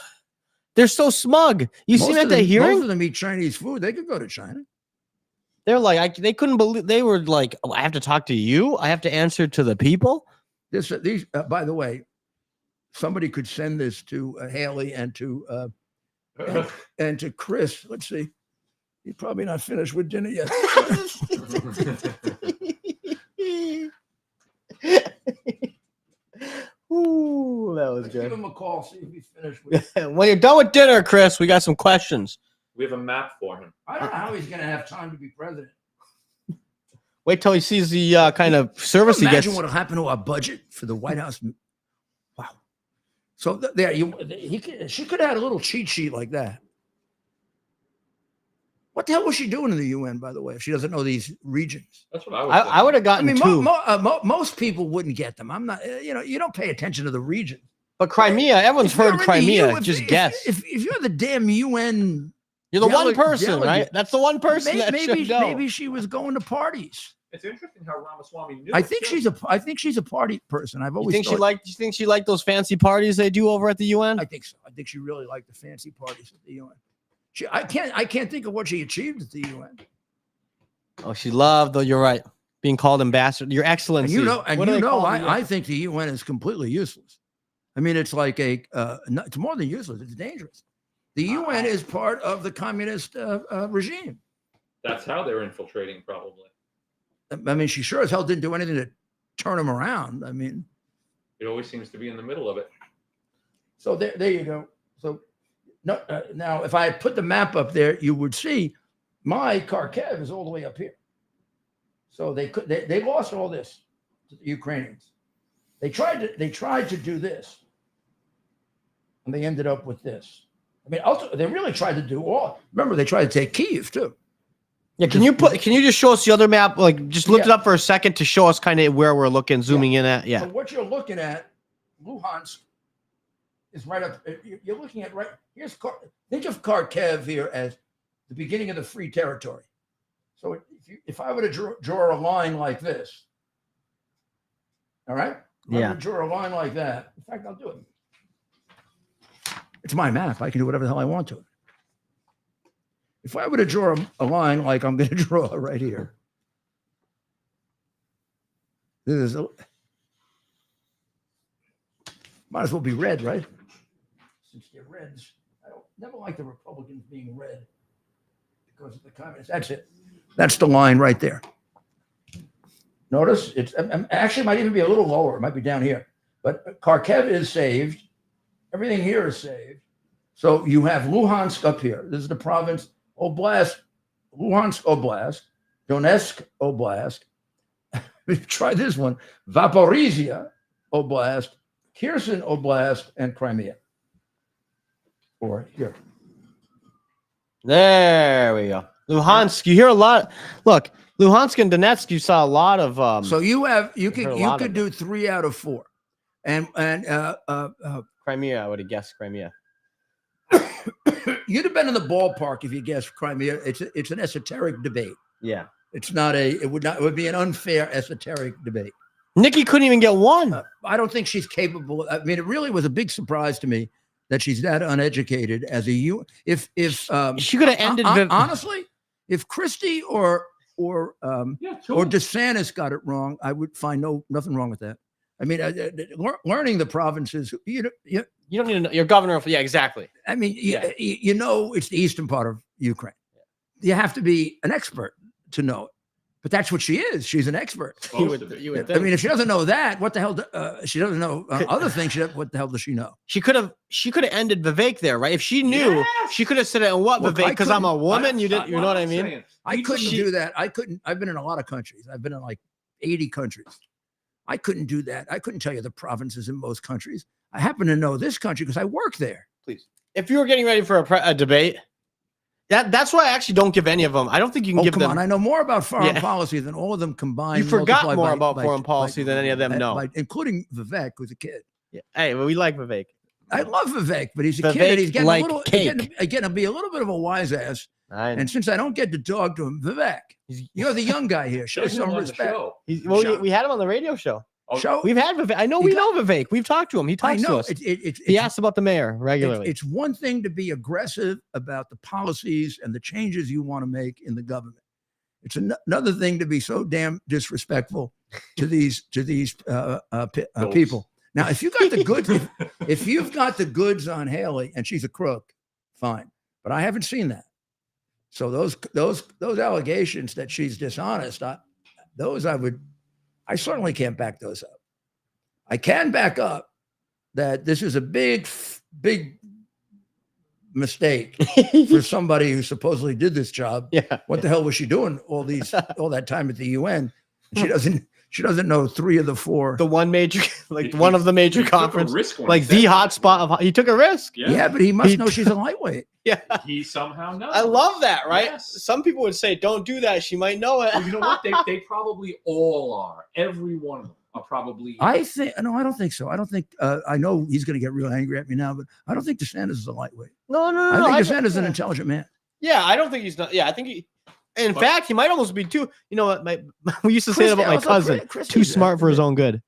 They're so smug. You see at the hearing? Most of them eat Chinese food. They could go to China. They're like, they couldn't believe, they were like, oh, I have to talk to you? I have to answer to the people? These, by the way, somebody could send this to Haley and to Chris. Let's see. He's probably not finished with dinner yet. Ooh, that was good. Give him a call, see if he's finished with When you're done with dinner, Chris, we got some questions. We have a map for him. I don't know how he's going to have time to be president. Wait till he sees the kind of service he gets. Imagine what will happen to our budget for the White House. Wow. So there, she could have had a little cheat sheet like that. What the hell was she doing in the UN, by the way, if she doesn't know these regions? That's what I was I would have gotten two. Most people wouldn't get them. I'm not, you don't pay attention to the region. But Crimea, everyone's heard Crimea. Just guess. If you're the damn UN, you're the one person, right? That's the one person maybe she was going to parties. It's interesting how Ramaswamy knew. I think she's a party person. I've always you think she liked those fancy parties they do over at the UN? I think so. I think she really liked the fancy parties at the UN. I can't think of what she achieved at the UN. Oh, she loved, though. You're right. Being called ambassador, Your Excellency. I think the UN is completely useless. I mean, it's like it's more than useless. It's dangerous. The UN is part of the communist regime. That's how they're infiltrating, probably. I mean, she sure as hell didn't do anything turn them around. I mean, It always seems to be in the middle of it. so there you go. So no, now if I put the map up there, you would see my Kharkiv is all the way up here. So they lost all this to the Ukrainians. They tried to do this, and they ended up with this. I mean, ultimately, they really tried to do all. Remember, they tried to take Kyiv too. Yeah, can you just show us the other map? Like, just lift it up for a second to show us kind of where we're looking, zooming in at. Yeah. So what you're looking at, Luhansk, is right up. You're looking at here's. Think of Kharkiv here as the beginning of the free territory. So if I were to draw a line like this, all right? I'm going to draw a line like that. In fact, I'll do it. It's my map. I can do whatever the hell I want to it. If I were to draw a line like I'm going to draw right here, this is might as well be red, right? Since they're reds, I don't never like the Republicans being red because of the communists. That's it. That's the line right there. Notice it's actually might even be a little lower. It might be down here, but Kharkiv is saved. Everything here is saved. So you have Luhansk up here. This is the province, Oblast, Luhansk Oblast, Donetsk Oblast. Try this one, Zaporizhia Oblast, Kherson Oblast, and Crimea. Or here. There we go. Luhansk, you hear a lot. Look, Luhansk and Donetsk, you saw a lot of. So you could do 3 out of 4, and Crimea. I would have guessed Crimea. You'd have been in the ballpark if you guessed Crimea. It's an esoteric debate. Yeah, it's not it would be an unfair esoteric debate. Nikki couldn't even get one. I don't think she's capable. I mean, it really was a big surprise to me that she's that uneducated as a if she could have ended honestly, if Christie or DeSantis got it wrong, I would find nothing wrong with that. I mean, learning the provinces, you don't need to know. You're governor of, exactly. I mean, you know, it's the eastern part of Ukraine. You have to be an expert to know it. But that's what she is. She's an expert. You would I mean, if she doesn't know that, what the hell? She doesn't know other things. What the hell does she know? She could have ended Vivek there, right? If she knew, she could have said, "And what, Vivek? Because I'm a woman." You know what I mean? I couldn't do that. I couldn't. I've been in a lot of countries. I've been in like 80 countries. I couldn't do that. I couldn't tell you the provinces in most countries. I happen to know this country because I work there. Please, if you were getting ready for a debate. That's why I actually don't give any of them. I don't think you can give them. Come on, I know more about foreign policy than all of them combined. You forgot more about foreign policy than any of them know, including Vivek, who's a kid. Yeah. Hey, well, we like Vivek. I love Vivek, but he's a kid. And he's getting a little, again, to be a little bit of a wise ass. And since I don't get to dog to him, Vivek, you're the young guy here. Show some respect. We had him on the radio show. We've had Vivek. I know we know Vivek. We've talked to him. He talks to us. He asks about the mayor regularly. It's one thing to be aggressive about the policies and the changes you want to make in the government. It's another thing to be so damn disrespectful to these people. Now, if you got the goods, if you've got the goods on Haley and she's a crook, fine. But I haven't seen that. So those allegations that she's dishonest, I certainly can't back those up. I can back up that this is a big mistake for somebody who supposedly did this job. Yeah. What the hell was she doing all that time at the UN? She doesn't know 3 of the 4. The one major, one of the major conference, like the hotspot. He took a risk. Yeah, but he must know she's a lightweight. Yeah, he somehow knows. I love that, right? Yes. Some people would say, "Don't do that." She might know it. Well, you know what? They probably all are. Every one of them are probably. I don't think so. I don't think. I know he's going to get real angry at me now, but I don't think DeSantis is a lightweight. No. I think DeSantis is an intelligent man. Yeah, I don't think he's not. Yeah, I think he. In fact, he might almost be too. You know what? We used to say that about my cousin. Too smart for his own good.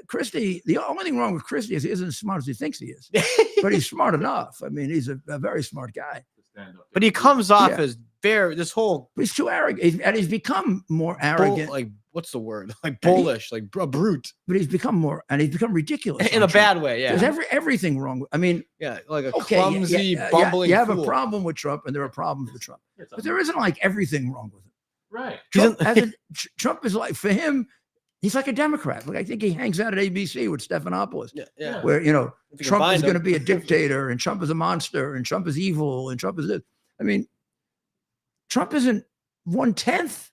Christie, the only thing wrong with Christie is he isn't as smart as he thinks he is, but he's smart enough. I mean, he's a very smart guy. But he comes off as he's too arrogant, and he's become more arrogant. Like, what's the word? Like bullish, like a brute. But he's become ridiculous in a bad way. Yeah, there's everything wrong. I mean, like a clumsy, bumbling. You have fool. a problem with Trump, and there are problems with Trump, but there isn't like everything wrong with him. Right. Trump is like, for him, He's like a Democrat. Like, I think he hangs out at ABC with Stephanopoulos, Yeah. where, you know, If you can Trump find is going to him. be a dictator and Trump is a monster and Trump is evil and Trump is this. I mean, Trump isn't 1/10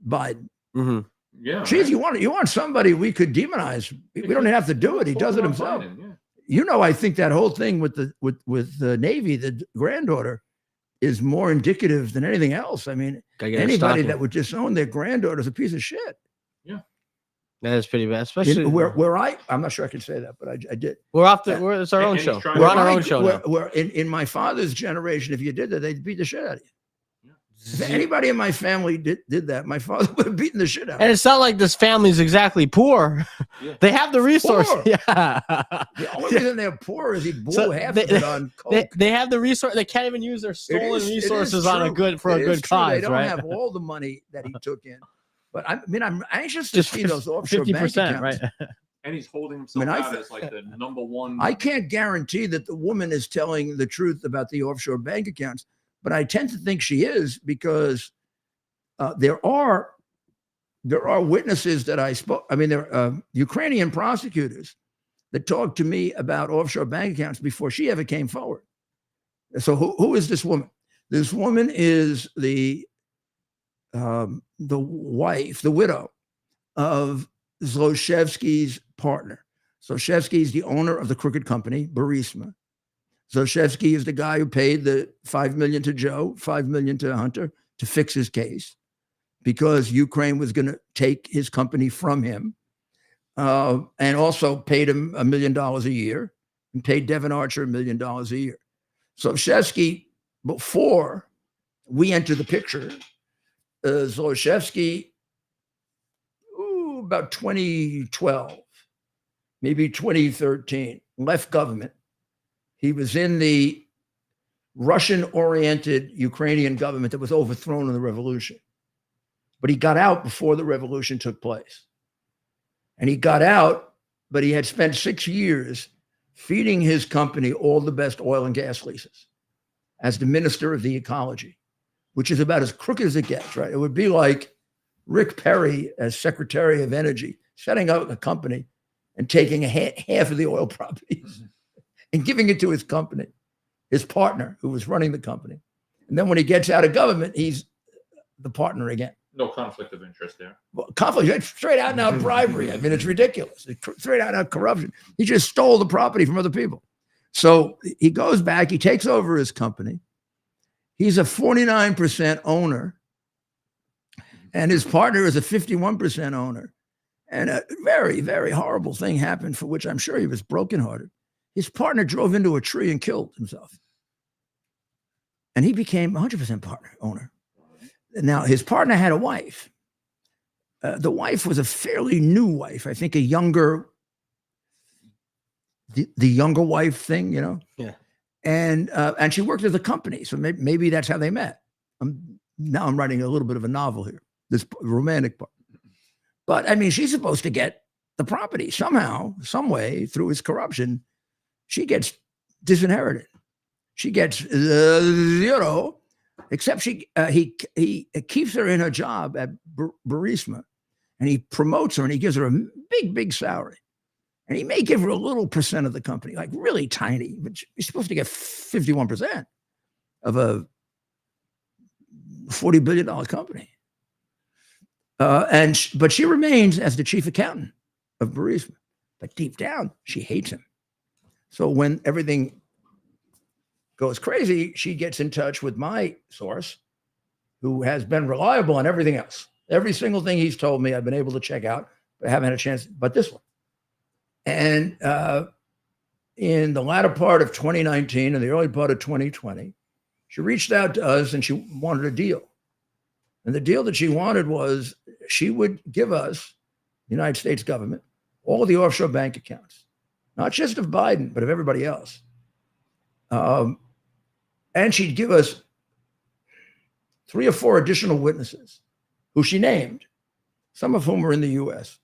Biden. Mm-hmm. Yeah. Geez, you want somebody we could demonize. We don't even have to do it. He does it himself. Biden, yeah. You know, I think that whole thing with the Navy, the granddaughter, is more indicative than anything else. I mean, Gotta get her anybody stocking. that would disown their granddaughter is a piece of shit. That is pretty bad, especially Where I'm not sure I can say that, but I did. we're off the. It's our own And he's show. trying We're to- on our own show now. Where in my father's generation, if you did that, they'd beat the shit out of you. If anybody in my family did that, my father would have beaten the shit out of And him. it's not like this family's exactly poor. They have the resources. Poor. Yeah. The only reason they're poor is he blew So half they- of it on coke. They have the resource. They can't even use their stolen It is resources on a true. good for It a is good true. cause, They don't right? have all the money that he took in. But I'm anxious to Just see those offshore bank 50%, accounts. right? And he's holding himself I out th- as like the number one. I can't guarantee that the woman is telling the truth about the offshore bank accounts, but I tend to think she is because there are witnesses that I spoke. I mean, there are Ukrainian prosecutors that talked to me about offshore bank accounts before she ever came forward. So who is this woman? This woman is the wife, the widow of Zlochevsky's partner. Zlochevsky is the owner of the crooked company, Burisma. Zlochevsky is the guy who paid the $5 million to Joe, $5 million to Hunter to fix his case because Ukraine was going to take his company from him, and also paid him $1 million a year and paid Devin Archer $1 million a year. Zlochevsky, before we entered the picture, Zlochevsky, about 2012, maybe 2013, left government. He was in the Russian-oriented Ukrainian government that was overthrown in the revolution. But he got out before the revolution took place. And he got out, but he had spent 6 years feeding his company all the best oil and gas leases as the minister of the ecology, which is about as crooked as it gets, right? It would be like Rick Perry as Secretary of Energy, setting up a company and taking half of the oil properties and giving it to his company, his partner who was running the company. And then when he gets out of government, he's the partner again. No conflict of interest there. Well, conflict, it's straight out and out bribery. I mean, it's ridiculous. It's straight out and out corruption. He just stole the property from other people. So he goes back, he takes over his company. He's a 49% owner, and his partner is a 51% owner. And a very, very horrible thing happened for which I'm sure he was brokenhearted. His partner drove into a tree and killed himself. And he became 100% partner owner. Now, his partner had a wife. The wife was a fairly new wife. I think a younger, the younger wife thing, you know? Yeah. And she worked at the company. So maybe that's how they met. Now I'm writing a little bit of a novel here, this romantic part. But I mean, she's supposed to get the property somehow, some way through his corruption. She gets disinherited. She gets zero, except he keeps her in her job at Burisma, and he promotes her and he gives her a big, big salary. And he may give her a little percent of the company, like really tiny, but she's supposed to get 51% of a $40 billion company. But she remains as the chief accountant of Burisma. But deep down, she hates him. So when everything goes crazy, she gets in touch with my source, who has been reliable on everything else. Every single thing he's told me, I've been able to check out, but I haven't had a chance, but this one. And in the latter part of 2019 and the early part of 2020, she reached out to us and she wanted a deal. And the deal that she wanted was she would give us, the United States government, all of the offshore bank accounts, not just of Biden, but of everybody else. And she'd give us 3 or 4 additional witnesses who she named, some of whom were in the U.S.,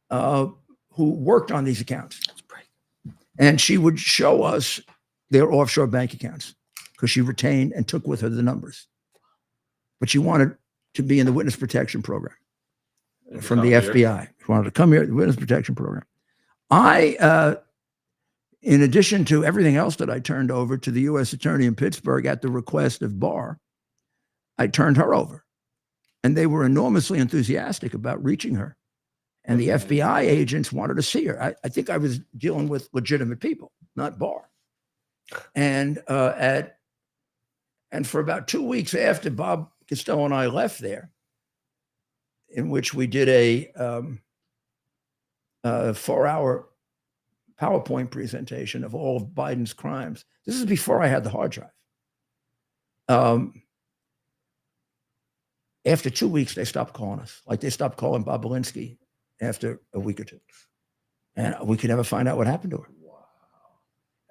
who worked on these accounts. And she would show us their offshore bank accounts because she retained and took with her the numbers. But she wanted to be in the witness protection program from the FBI. She wanted to come here, the Witness Protection Program. In addition to everything else that I turned over to the U.S. Attorney in Pittsburgh at the request of Barr, I turned her over. And they were enormously enthusiastic about reaching her. And the FBI agents wanted to see her. I think I was dealing with legitimate people, not Barr. And for about 2 weeks after Bob Costello and I left there, in which we did a 4-hour PowerPoint presentation of all of Biden's crimes. This is before I had the hard drive. After 2 weeks, they stopped calling us. Like they stopped calling Bob Belinsky after a week or two. And we could never find out what happened to her. Wow.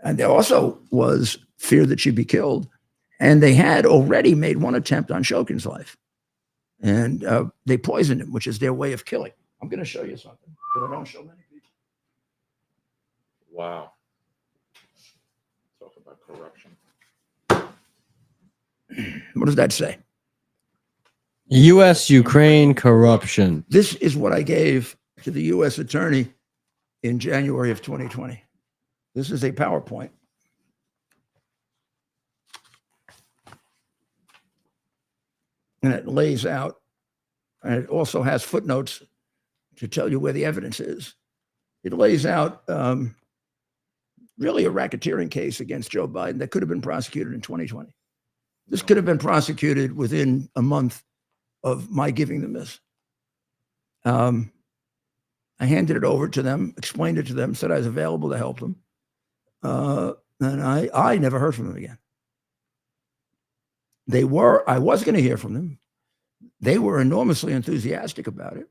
And there also was fear that she'd be killed. And they had already made one attempt on Shokin's life. And they poisoned him, which is their way of killing. I'm going to show you something, but I don't show many people. Wow. Talk about corruption. What does that say? U.S.-Ukraine corruption. This is what I gave to the U.S. Attorney in January of 2020. This is a PowerPoint. And it lays out, and it also has footnotes to tell you where the evidence is. It lays out really a racketeering case against Joe Biden that could have been prosecuted in 2020. This could have been prosecuted within a month of my giving them this. I handed it over to them, explained it to them, said I was available to help them. And I never heard from them again. I was going to hear from them. They were enormously enthusiastic about it.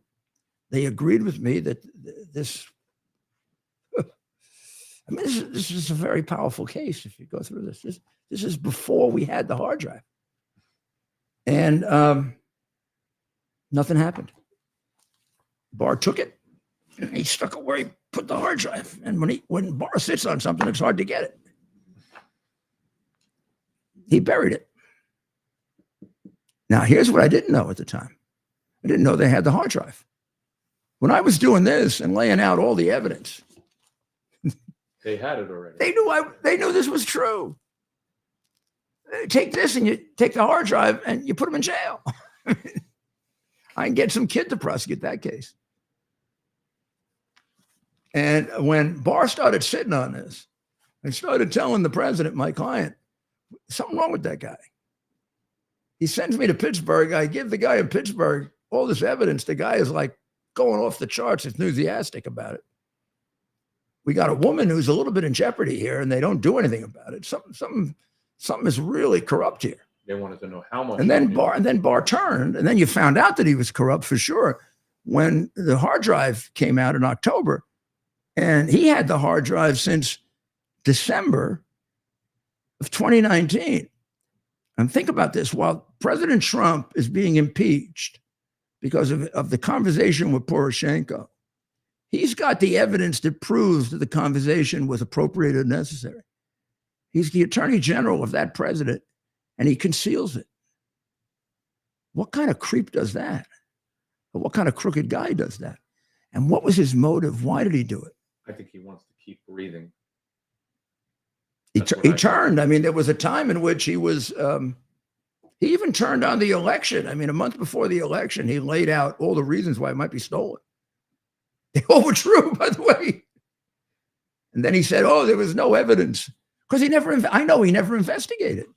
They agreed with me that this is a very powerful case if you go through this. This is before we had the hard drive. And nothing happened. Barr took it, and he stuck it where he put the hard drive. And when Barr sits on something, it's hard to get it. He buried it. Now, here's what I didn't know at the time. I didn't know they had the hard drive. When I was doing this and laying out all the evidence, They had it already. They knew this was true. Take this and you take the hard drive and you put them in jail. I can get some kid to prosecute that case. And when Barr started sitting on this, I started telling the president, my client, something wrong with that guy. He sends me to Pittsburgh. I give the guy in Pittsburgh all this evidence. The guy is like going off the charts, enthusiastic about it. We got a woman who's a little bit in jeopardy here, and they don't do anything about it. Something is really corrupt here. They wanted to know how much. And then Barr turned, and then you found out that he was corrupt for sure when the hard drive came out in October, and he had the hard drive since December of 2019. And think about this: while President Trump is being impeached because of the conversation with Poroshenko, he's got the evidence that proves that the conversation was appropriate and necessary. He's the attorney general of that president, and he conceals it. What kind of creep does that? Or what kind of crooked guy does that? And what was his motive? Why did he do it? I think he wants to keep breathing. He turned. I mean, there was a time in which he was, he even turned on the election. I mean, a month before the election, he laid out all the reasons why it might be stolen. They all were true, by the way. And then he said, oh, there was no evidence. Because he never investigated.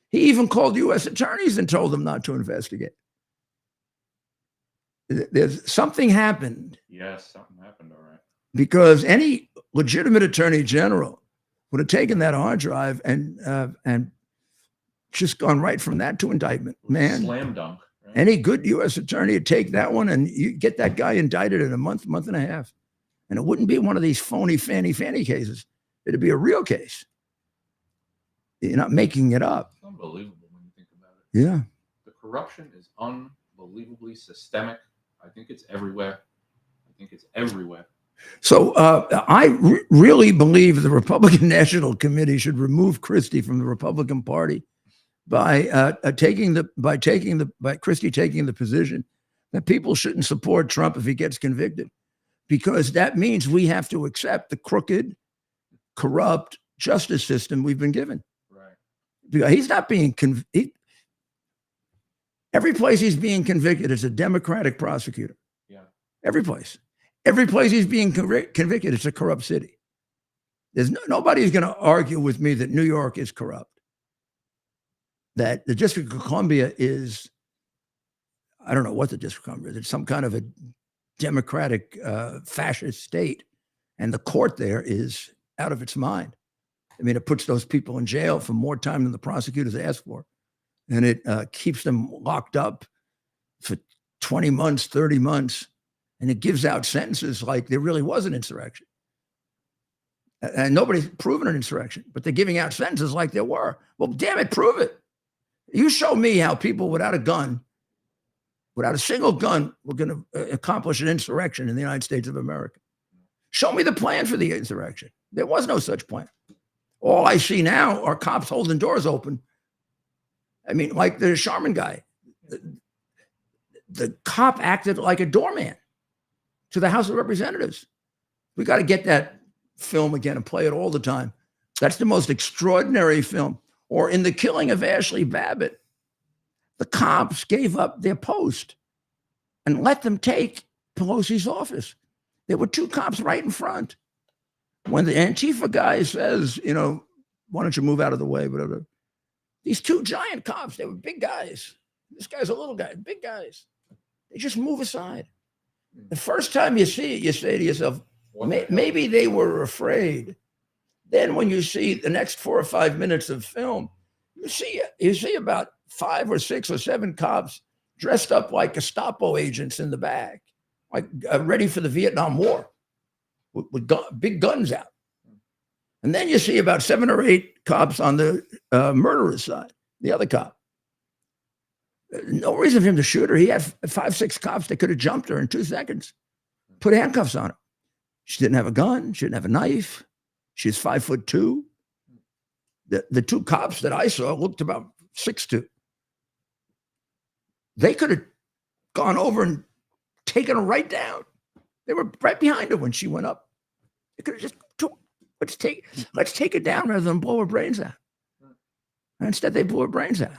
He even called U.S. attorneys and told them not to investigate. There's something happened. Yes, something happened, all right. Because any legitimate attorney general would have taken that hard drive and just gone right from that to indictment. Man, slam dunk. Right? Any good U.S. attorney would take that one and you get that guy indicted in a month and a half. And it wouldn't be one of these phony fanny cases. It'd be a real case. You're not making it up. It's unbelievable when you think about it. Yeah. The corruption is unbelievably systemic. I think it's everywhere. So I really believe the Republican National Committee should remove Christie from the Republican Party by Christie taking the position that people shouldn't support Trump if he gets convicted. because that means we have to accept the crooked, corrupt justice system we've been given. Right. Because he's not being every place he's being convicted is a Democratic prosecutor. Yeah. Every place he's being convicted, it's a corrupt city. There's nobody's going to argue with me that New York is corrupt. That the District of Columbia is, I don't know what the District of Columbia is. It's some kind of a democratic fascist state. And the court there is out of its mind. I mean, it puts those people in jail for more time than the prosecutors asked for. And it keeps them locked up for 20 months, 30 months. And it gives out sentences like there really was an insurrection. And nobody's proven an insurrection, but they're giving out sentences like there were. Well, damn it, prove it. You show me how people without a gun, without a single gun, were going to accomplish an insurrection in the United States of America. Show me the plan for the insurrection. There was no such plan. All I see now are cops holding doors open. I mean, like the Sharman guy. The cop acted like a doorman to the House of Representatives. We got to get that film again and play it all the time. That's the most extraordinary film. Or in the killing of Ashley Babbitt, the cops gave up their post and let them take Pelosi's office. There were two cops right in front. When the Antifa guy says, you know, why don't you move out of the way, whatever. These two giant cops, they were big guys. This guy's a little guy, big guys. They just move aside. The first time you see it, you say to yourself, maybe they were afraid. Then when you see the next 4 or 5 minutes of film, you see about 5 or 6 or 7 cops dressed up like Gestapo agents in the back, like ready for the Vietnam War with big guns out. And then you see about 7 or 8 cops on the murderer's side, the other cop. No reason for him to shoot her. He had 5, 6 cops that could have jumped her in 2 seconds, put handcuffs on her. She didn't have a gun. She didn't have a knife. She's 5'2". The 2 cops that I saw looked about 6'2". They could have gone over and taken her right down. They were right behind her when she went up. They could have just let's take it down rather than blow her brains out. And instead, they blew her brains out.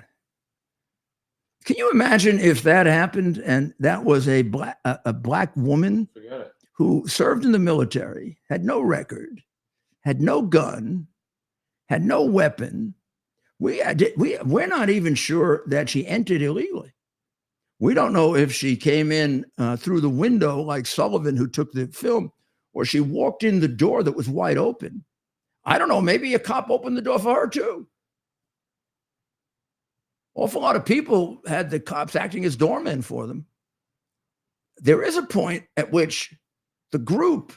Can you imagine if that happened and that was a black woman who served in the military, had no record, had no gun, had no weapon? We're not even sure that she entered illegally. We don't know if she came in through the window like Sullivan, who took the film, or she walked in the door that was wide open. I don't know. Maybe a cop opened the door for her too. Awful lot of people had the cops acting as doormen for them. There is a point at which the group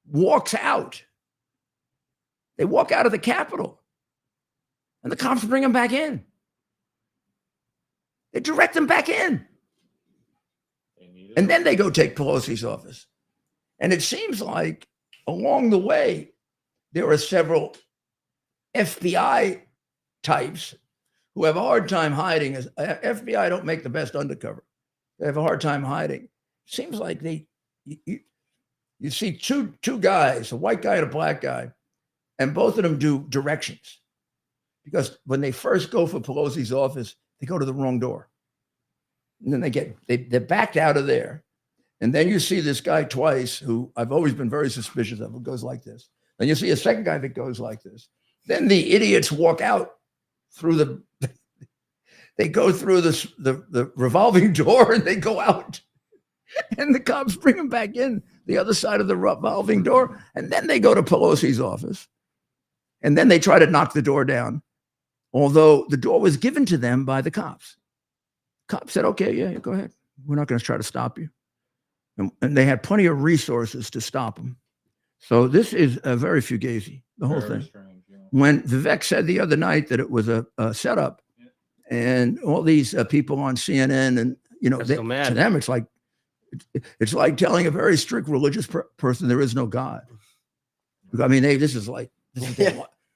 walks out. They walk out of the Capitol, and the cops bring them back in. They direct them back in. And then they go take Pelosi's office. And it seems like along the way, there are several FBI types who have a hard time hiding. As FBI don't make the best undercover. They have a hard time hiding. Seems like you see two guys, a white guy and a black guy, and both of them do directions. Because when they first go for Pelosi's office, they go to the wrong door. And then they're backed out of there. And then you see this guy twice, who I've always been very suspicious of, who goes like this. Then you see a second guy that goes like this. Then the idiots walk out through they go through the revolving door and they go out. And the cops bring them back in the other side of the revolving door. And then they go to Pelosi's office. And then they try to knock the door down, although the door was given to them by the cops. Cops said, okay, yeah, go ahead. We're not going to try to stop you. And they had plenty of resources to stop them. So this is a very fugazi, the whole thing. Strange, yeah. When Vivek said the other night that it was a setup, and all these people on CNN, and to them it's like telling a very strict religious person there is no God. I mean, this is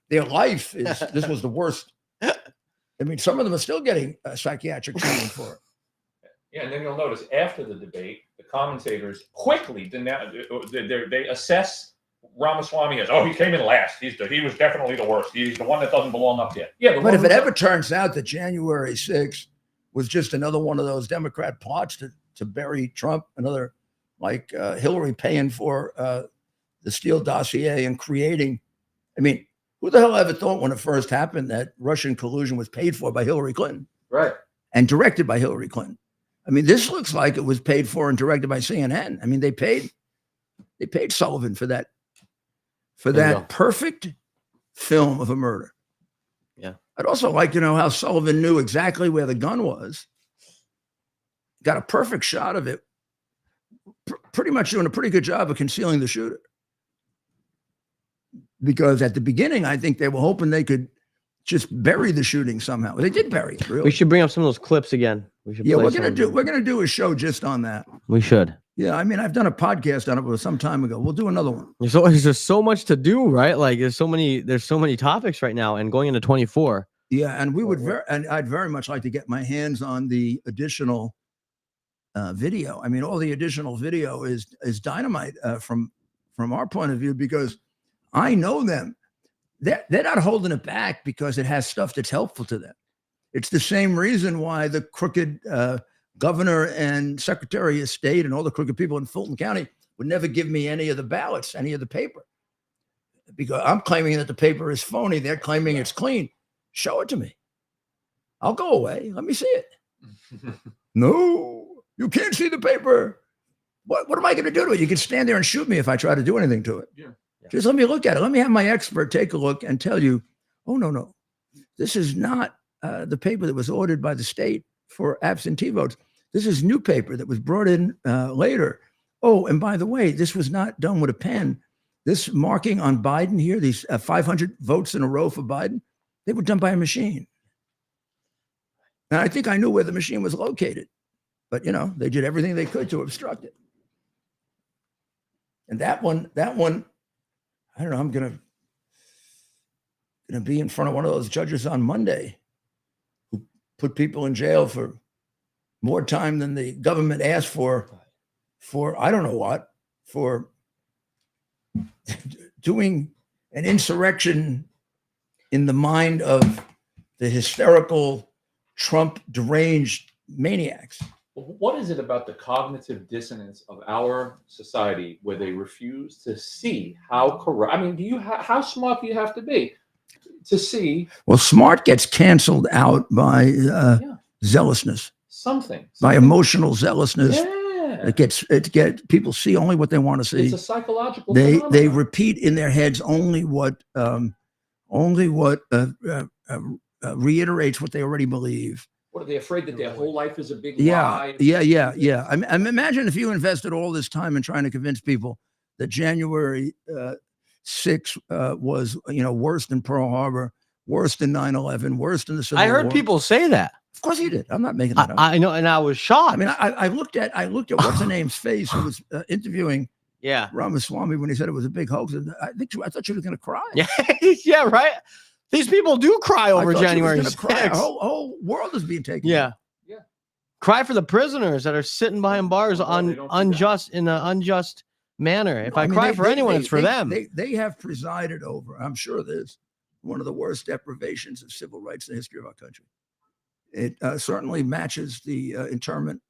their life is. This was the worst. I mean, some of them are still getting psychiatric treatment for it. Yeah, and then you'll notice after the debate, the commentators quickly they assess Ramaswamy as, oh, he came in last. He was definitely the worst. He's the one that doesn't belong up yet. Yeah, but if it ever turns out that January 6th was just another one of those Democrat plots to bury Trump, another like Hillary paying for the Steele dossier and creating, I mean, who the hell ever thought when it first happened that Russian collusion was paid for by Hillary Clinton? Right. And directed by Hillary Clinton. I mean, this looks like it was paid for and directed by CNN. I mean, they paid Sullivan for that perfect film of a murder. Yeah. I'd also like to know how Sullivan knew exactly where the gun was. Got a perfect shot of it. Pretty much doing a pretty good job of concealing the shooter. Because at the beginning, I think they were hoping they could just bury the shooting somehow. They did bury it, really. We should bring up some of those clips again. We should. Yeah, play we're some gonna do a show just on that. We should. Yeah, I mean, I've done a podcast on it some time ago. We'll do another one. There's just so much to do, right? Like there's so many topics right now, and going into 24. Yeah, and I'd very much like to get my hands on the additional video. I mean, all the additional video is dynamite from our point of view, because I know them. They're not holding it back because it has stuff that's helpful to them. It's the same reason why the crooked governor and secretary of state and all the crooked people in Fulton County would never give me any of the ballots, any of the paper. Because I'm claiming that the paper is phony. They're claiming it's clean. Show it to me. I'll go away. Let me see it. No, you can't see the paper. What am I going to do to it? You can stand there and shoot me if I try to do anything to it. Yeah. Just let me look at it. Let me have my expert take a look and tell you, oh, no. This is not the paper that was ordered by the state for absentee votes. This is new paper that was brought in later. Oh, and by the way, this was not done with a pen. This marking on Biden here, these 500 votes in a row for Biden, they were done by a machine. And I think I knew where the machine was located. But, they did everything they could to obstruct it. And that one, I don't know, I'm gonna be in front of one of those judges on Monday who put people in jail for more time than the government asked for I don't know what, for doing an insurrection in the mind of the hysterical Trump deranged maniacs. What is it about the cognitive dissonance of our society where they refuse to see how corrupt? I mean, how smart do you have to be to see? Well, smart gets canceled out by zealousness. Something By emotional zealousness. Yeah. It gets people see only what they want to see. It's a psychological They phenomenon. repeat in their heads only what reiterates what they already believe. What are they afraid that their whole life is a big Yeah. lie? I imagine if you invested all this time in trying to convince people that January 6th was, worse than Pearl Harbor, worse than 9/11, worse than the Civil War. I heard people say that. Of course he did. I'm not making that up. I know, and I was shocked. I mean, I looked at what's her name's face who was interviewing Ramaswamy when he said it was a big hoax, and I thought she was going to cry. Yeah, yeah, right. These people do cry over January 6th. The whole world is being taken. Yeah. Cry for the prisoners that are sitting behind bars in an unjust manner. If I cry for anyone, it's for them. They have presided over, I'm sure there's one of the worst deprivations of civil rights in the history of our country. It certainly matches the internment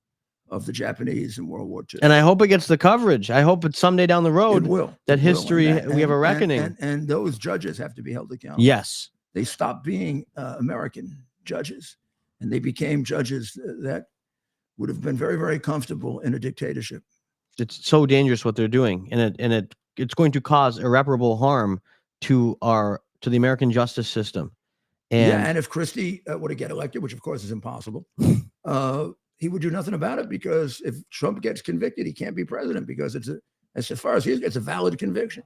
of the Japanese in World War II. And I hope it gets the coverage. I hope it's someday down the road that history, we have a reckoning. And those judges have to be held accountable. Yes. They stopped being American judges, and they became judges that would have been very, very comfortable in a dictatorship. It's so dangerous what they're doing, and it's going to cause irreparable harm to the American justice system. And if Christie were to get elected, which of course is impossible, he would do nothing about it, because if Trump gets convicted, he can't be president, because as far as it's a valid conviction.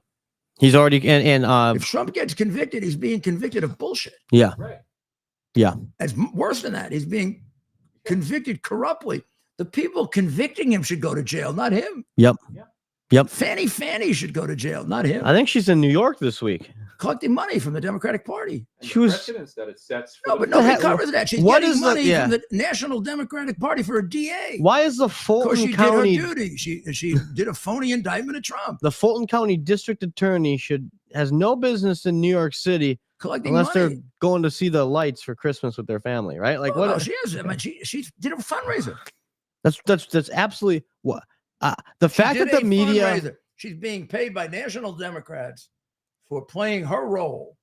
He's already if Trump gets convicted, he's being convicted of bullshit. Yeah. Right. Yeah. It's worse than that. He's being convicted corruptly. The people convicting him should go to jail, not him. Yep. Yep. Fanny should go to jail, not him. I think she's in New York this week. collecting money from the Democratic Party. And She the was- precedents that it sets for No, the but nobody future. covers that. She's What getting is the- money yeah. from the National Democratic Party for a DA. Why is the Because Fulton she County did her duty. She did a phony indictment of Trump. the Fulton County District Attorney has no business in New York City Collecting unless money. they're going to see the lights for Christmas with their family, right? Like Well, what? no, she is. I mean, she did a fundraiser. That's absolutely what the fact She did that the a media. fundraiser. She's being paid by national Democrats for playing her role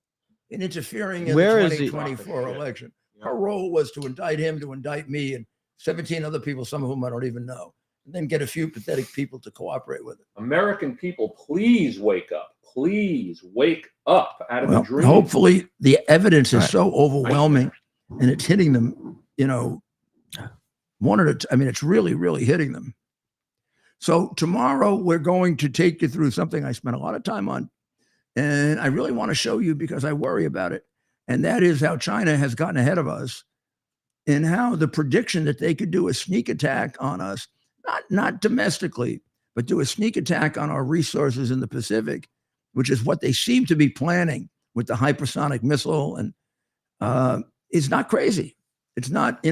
in interfering in Where the is he? 2024 election. Her role was to indict him, to indict me, and 17 other people, some of whom I don't even know, and then get a few pathetic people to cooperate with it. American people, please wake up. Please wake up out of Well, a dream. hopefully the evidence is so overwhelming and it's hitting them, one at a time. I mean, it's really, really hitting them. So tomorrow we're going to take you through something I spent a lot of time on, and I really want to show you because I worry about it. And that is how China has gotten ahead of us and how the prediction that they could do a sneak attack on us, not domestically, but do a sneak attack on our resources in the Pacific, which is what they seem to be planning with the hypersonic missile. And it's not crazy. It's not,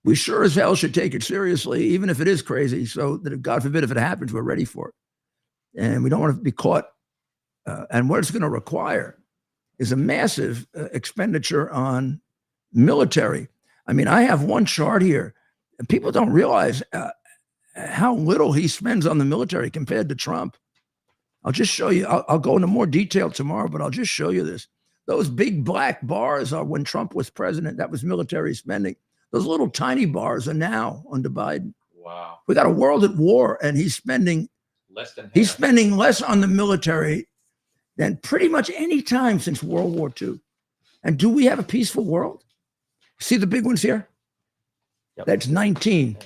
we sure as hell should take it seriously, even if it is crazy, so that if God forbid, if it happens, we're ready for it. And we don't want to be caught. And what it's going to require is a massive expenditure on military. I mean, I have one chart here, and people don't realize how little he spends on the military compared to Trump. I'll just show you. I'll go into more detail tomorrow, but I'll just show you this. Those big black bars are when Trump was president. That was military spending. Those little tiny bars are now under Biden. Wow. We got a world at war, and he's spending less on the military than pretty much any time since World War II. And do we have a peaceful world? See the big ones here? Yep. That's 19.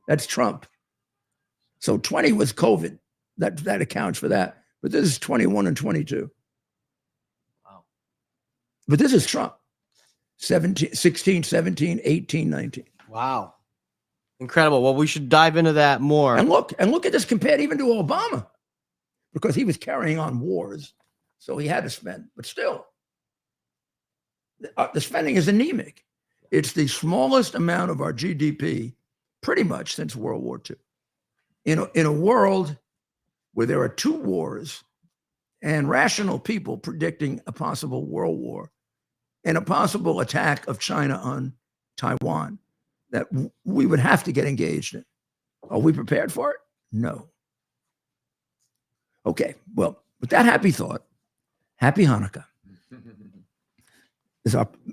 That's Trump. So 20 was COVID. That accounts for that. But this is 21 and 22. Wow. But this is Trump. 17, 16, 17, 18, 19. Wow. Incredible. Well, we should dive into that more. And look at this compared even to Obama, because he was carrying on wars, so he had to spend. But still, the spending is anemic. It's the smallest amount of our GDP, pretty much since World War II. In a world where there are two wars and rational people predicting a possible world war and a possible attack of China on Taiwan that we would have to get engaged in. Are we prepared for it? No. Okay, well, with that happy thought, happy Hanukkah. Is our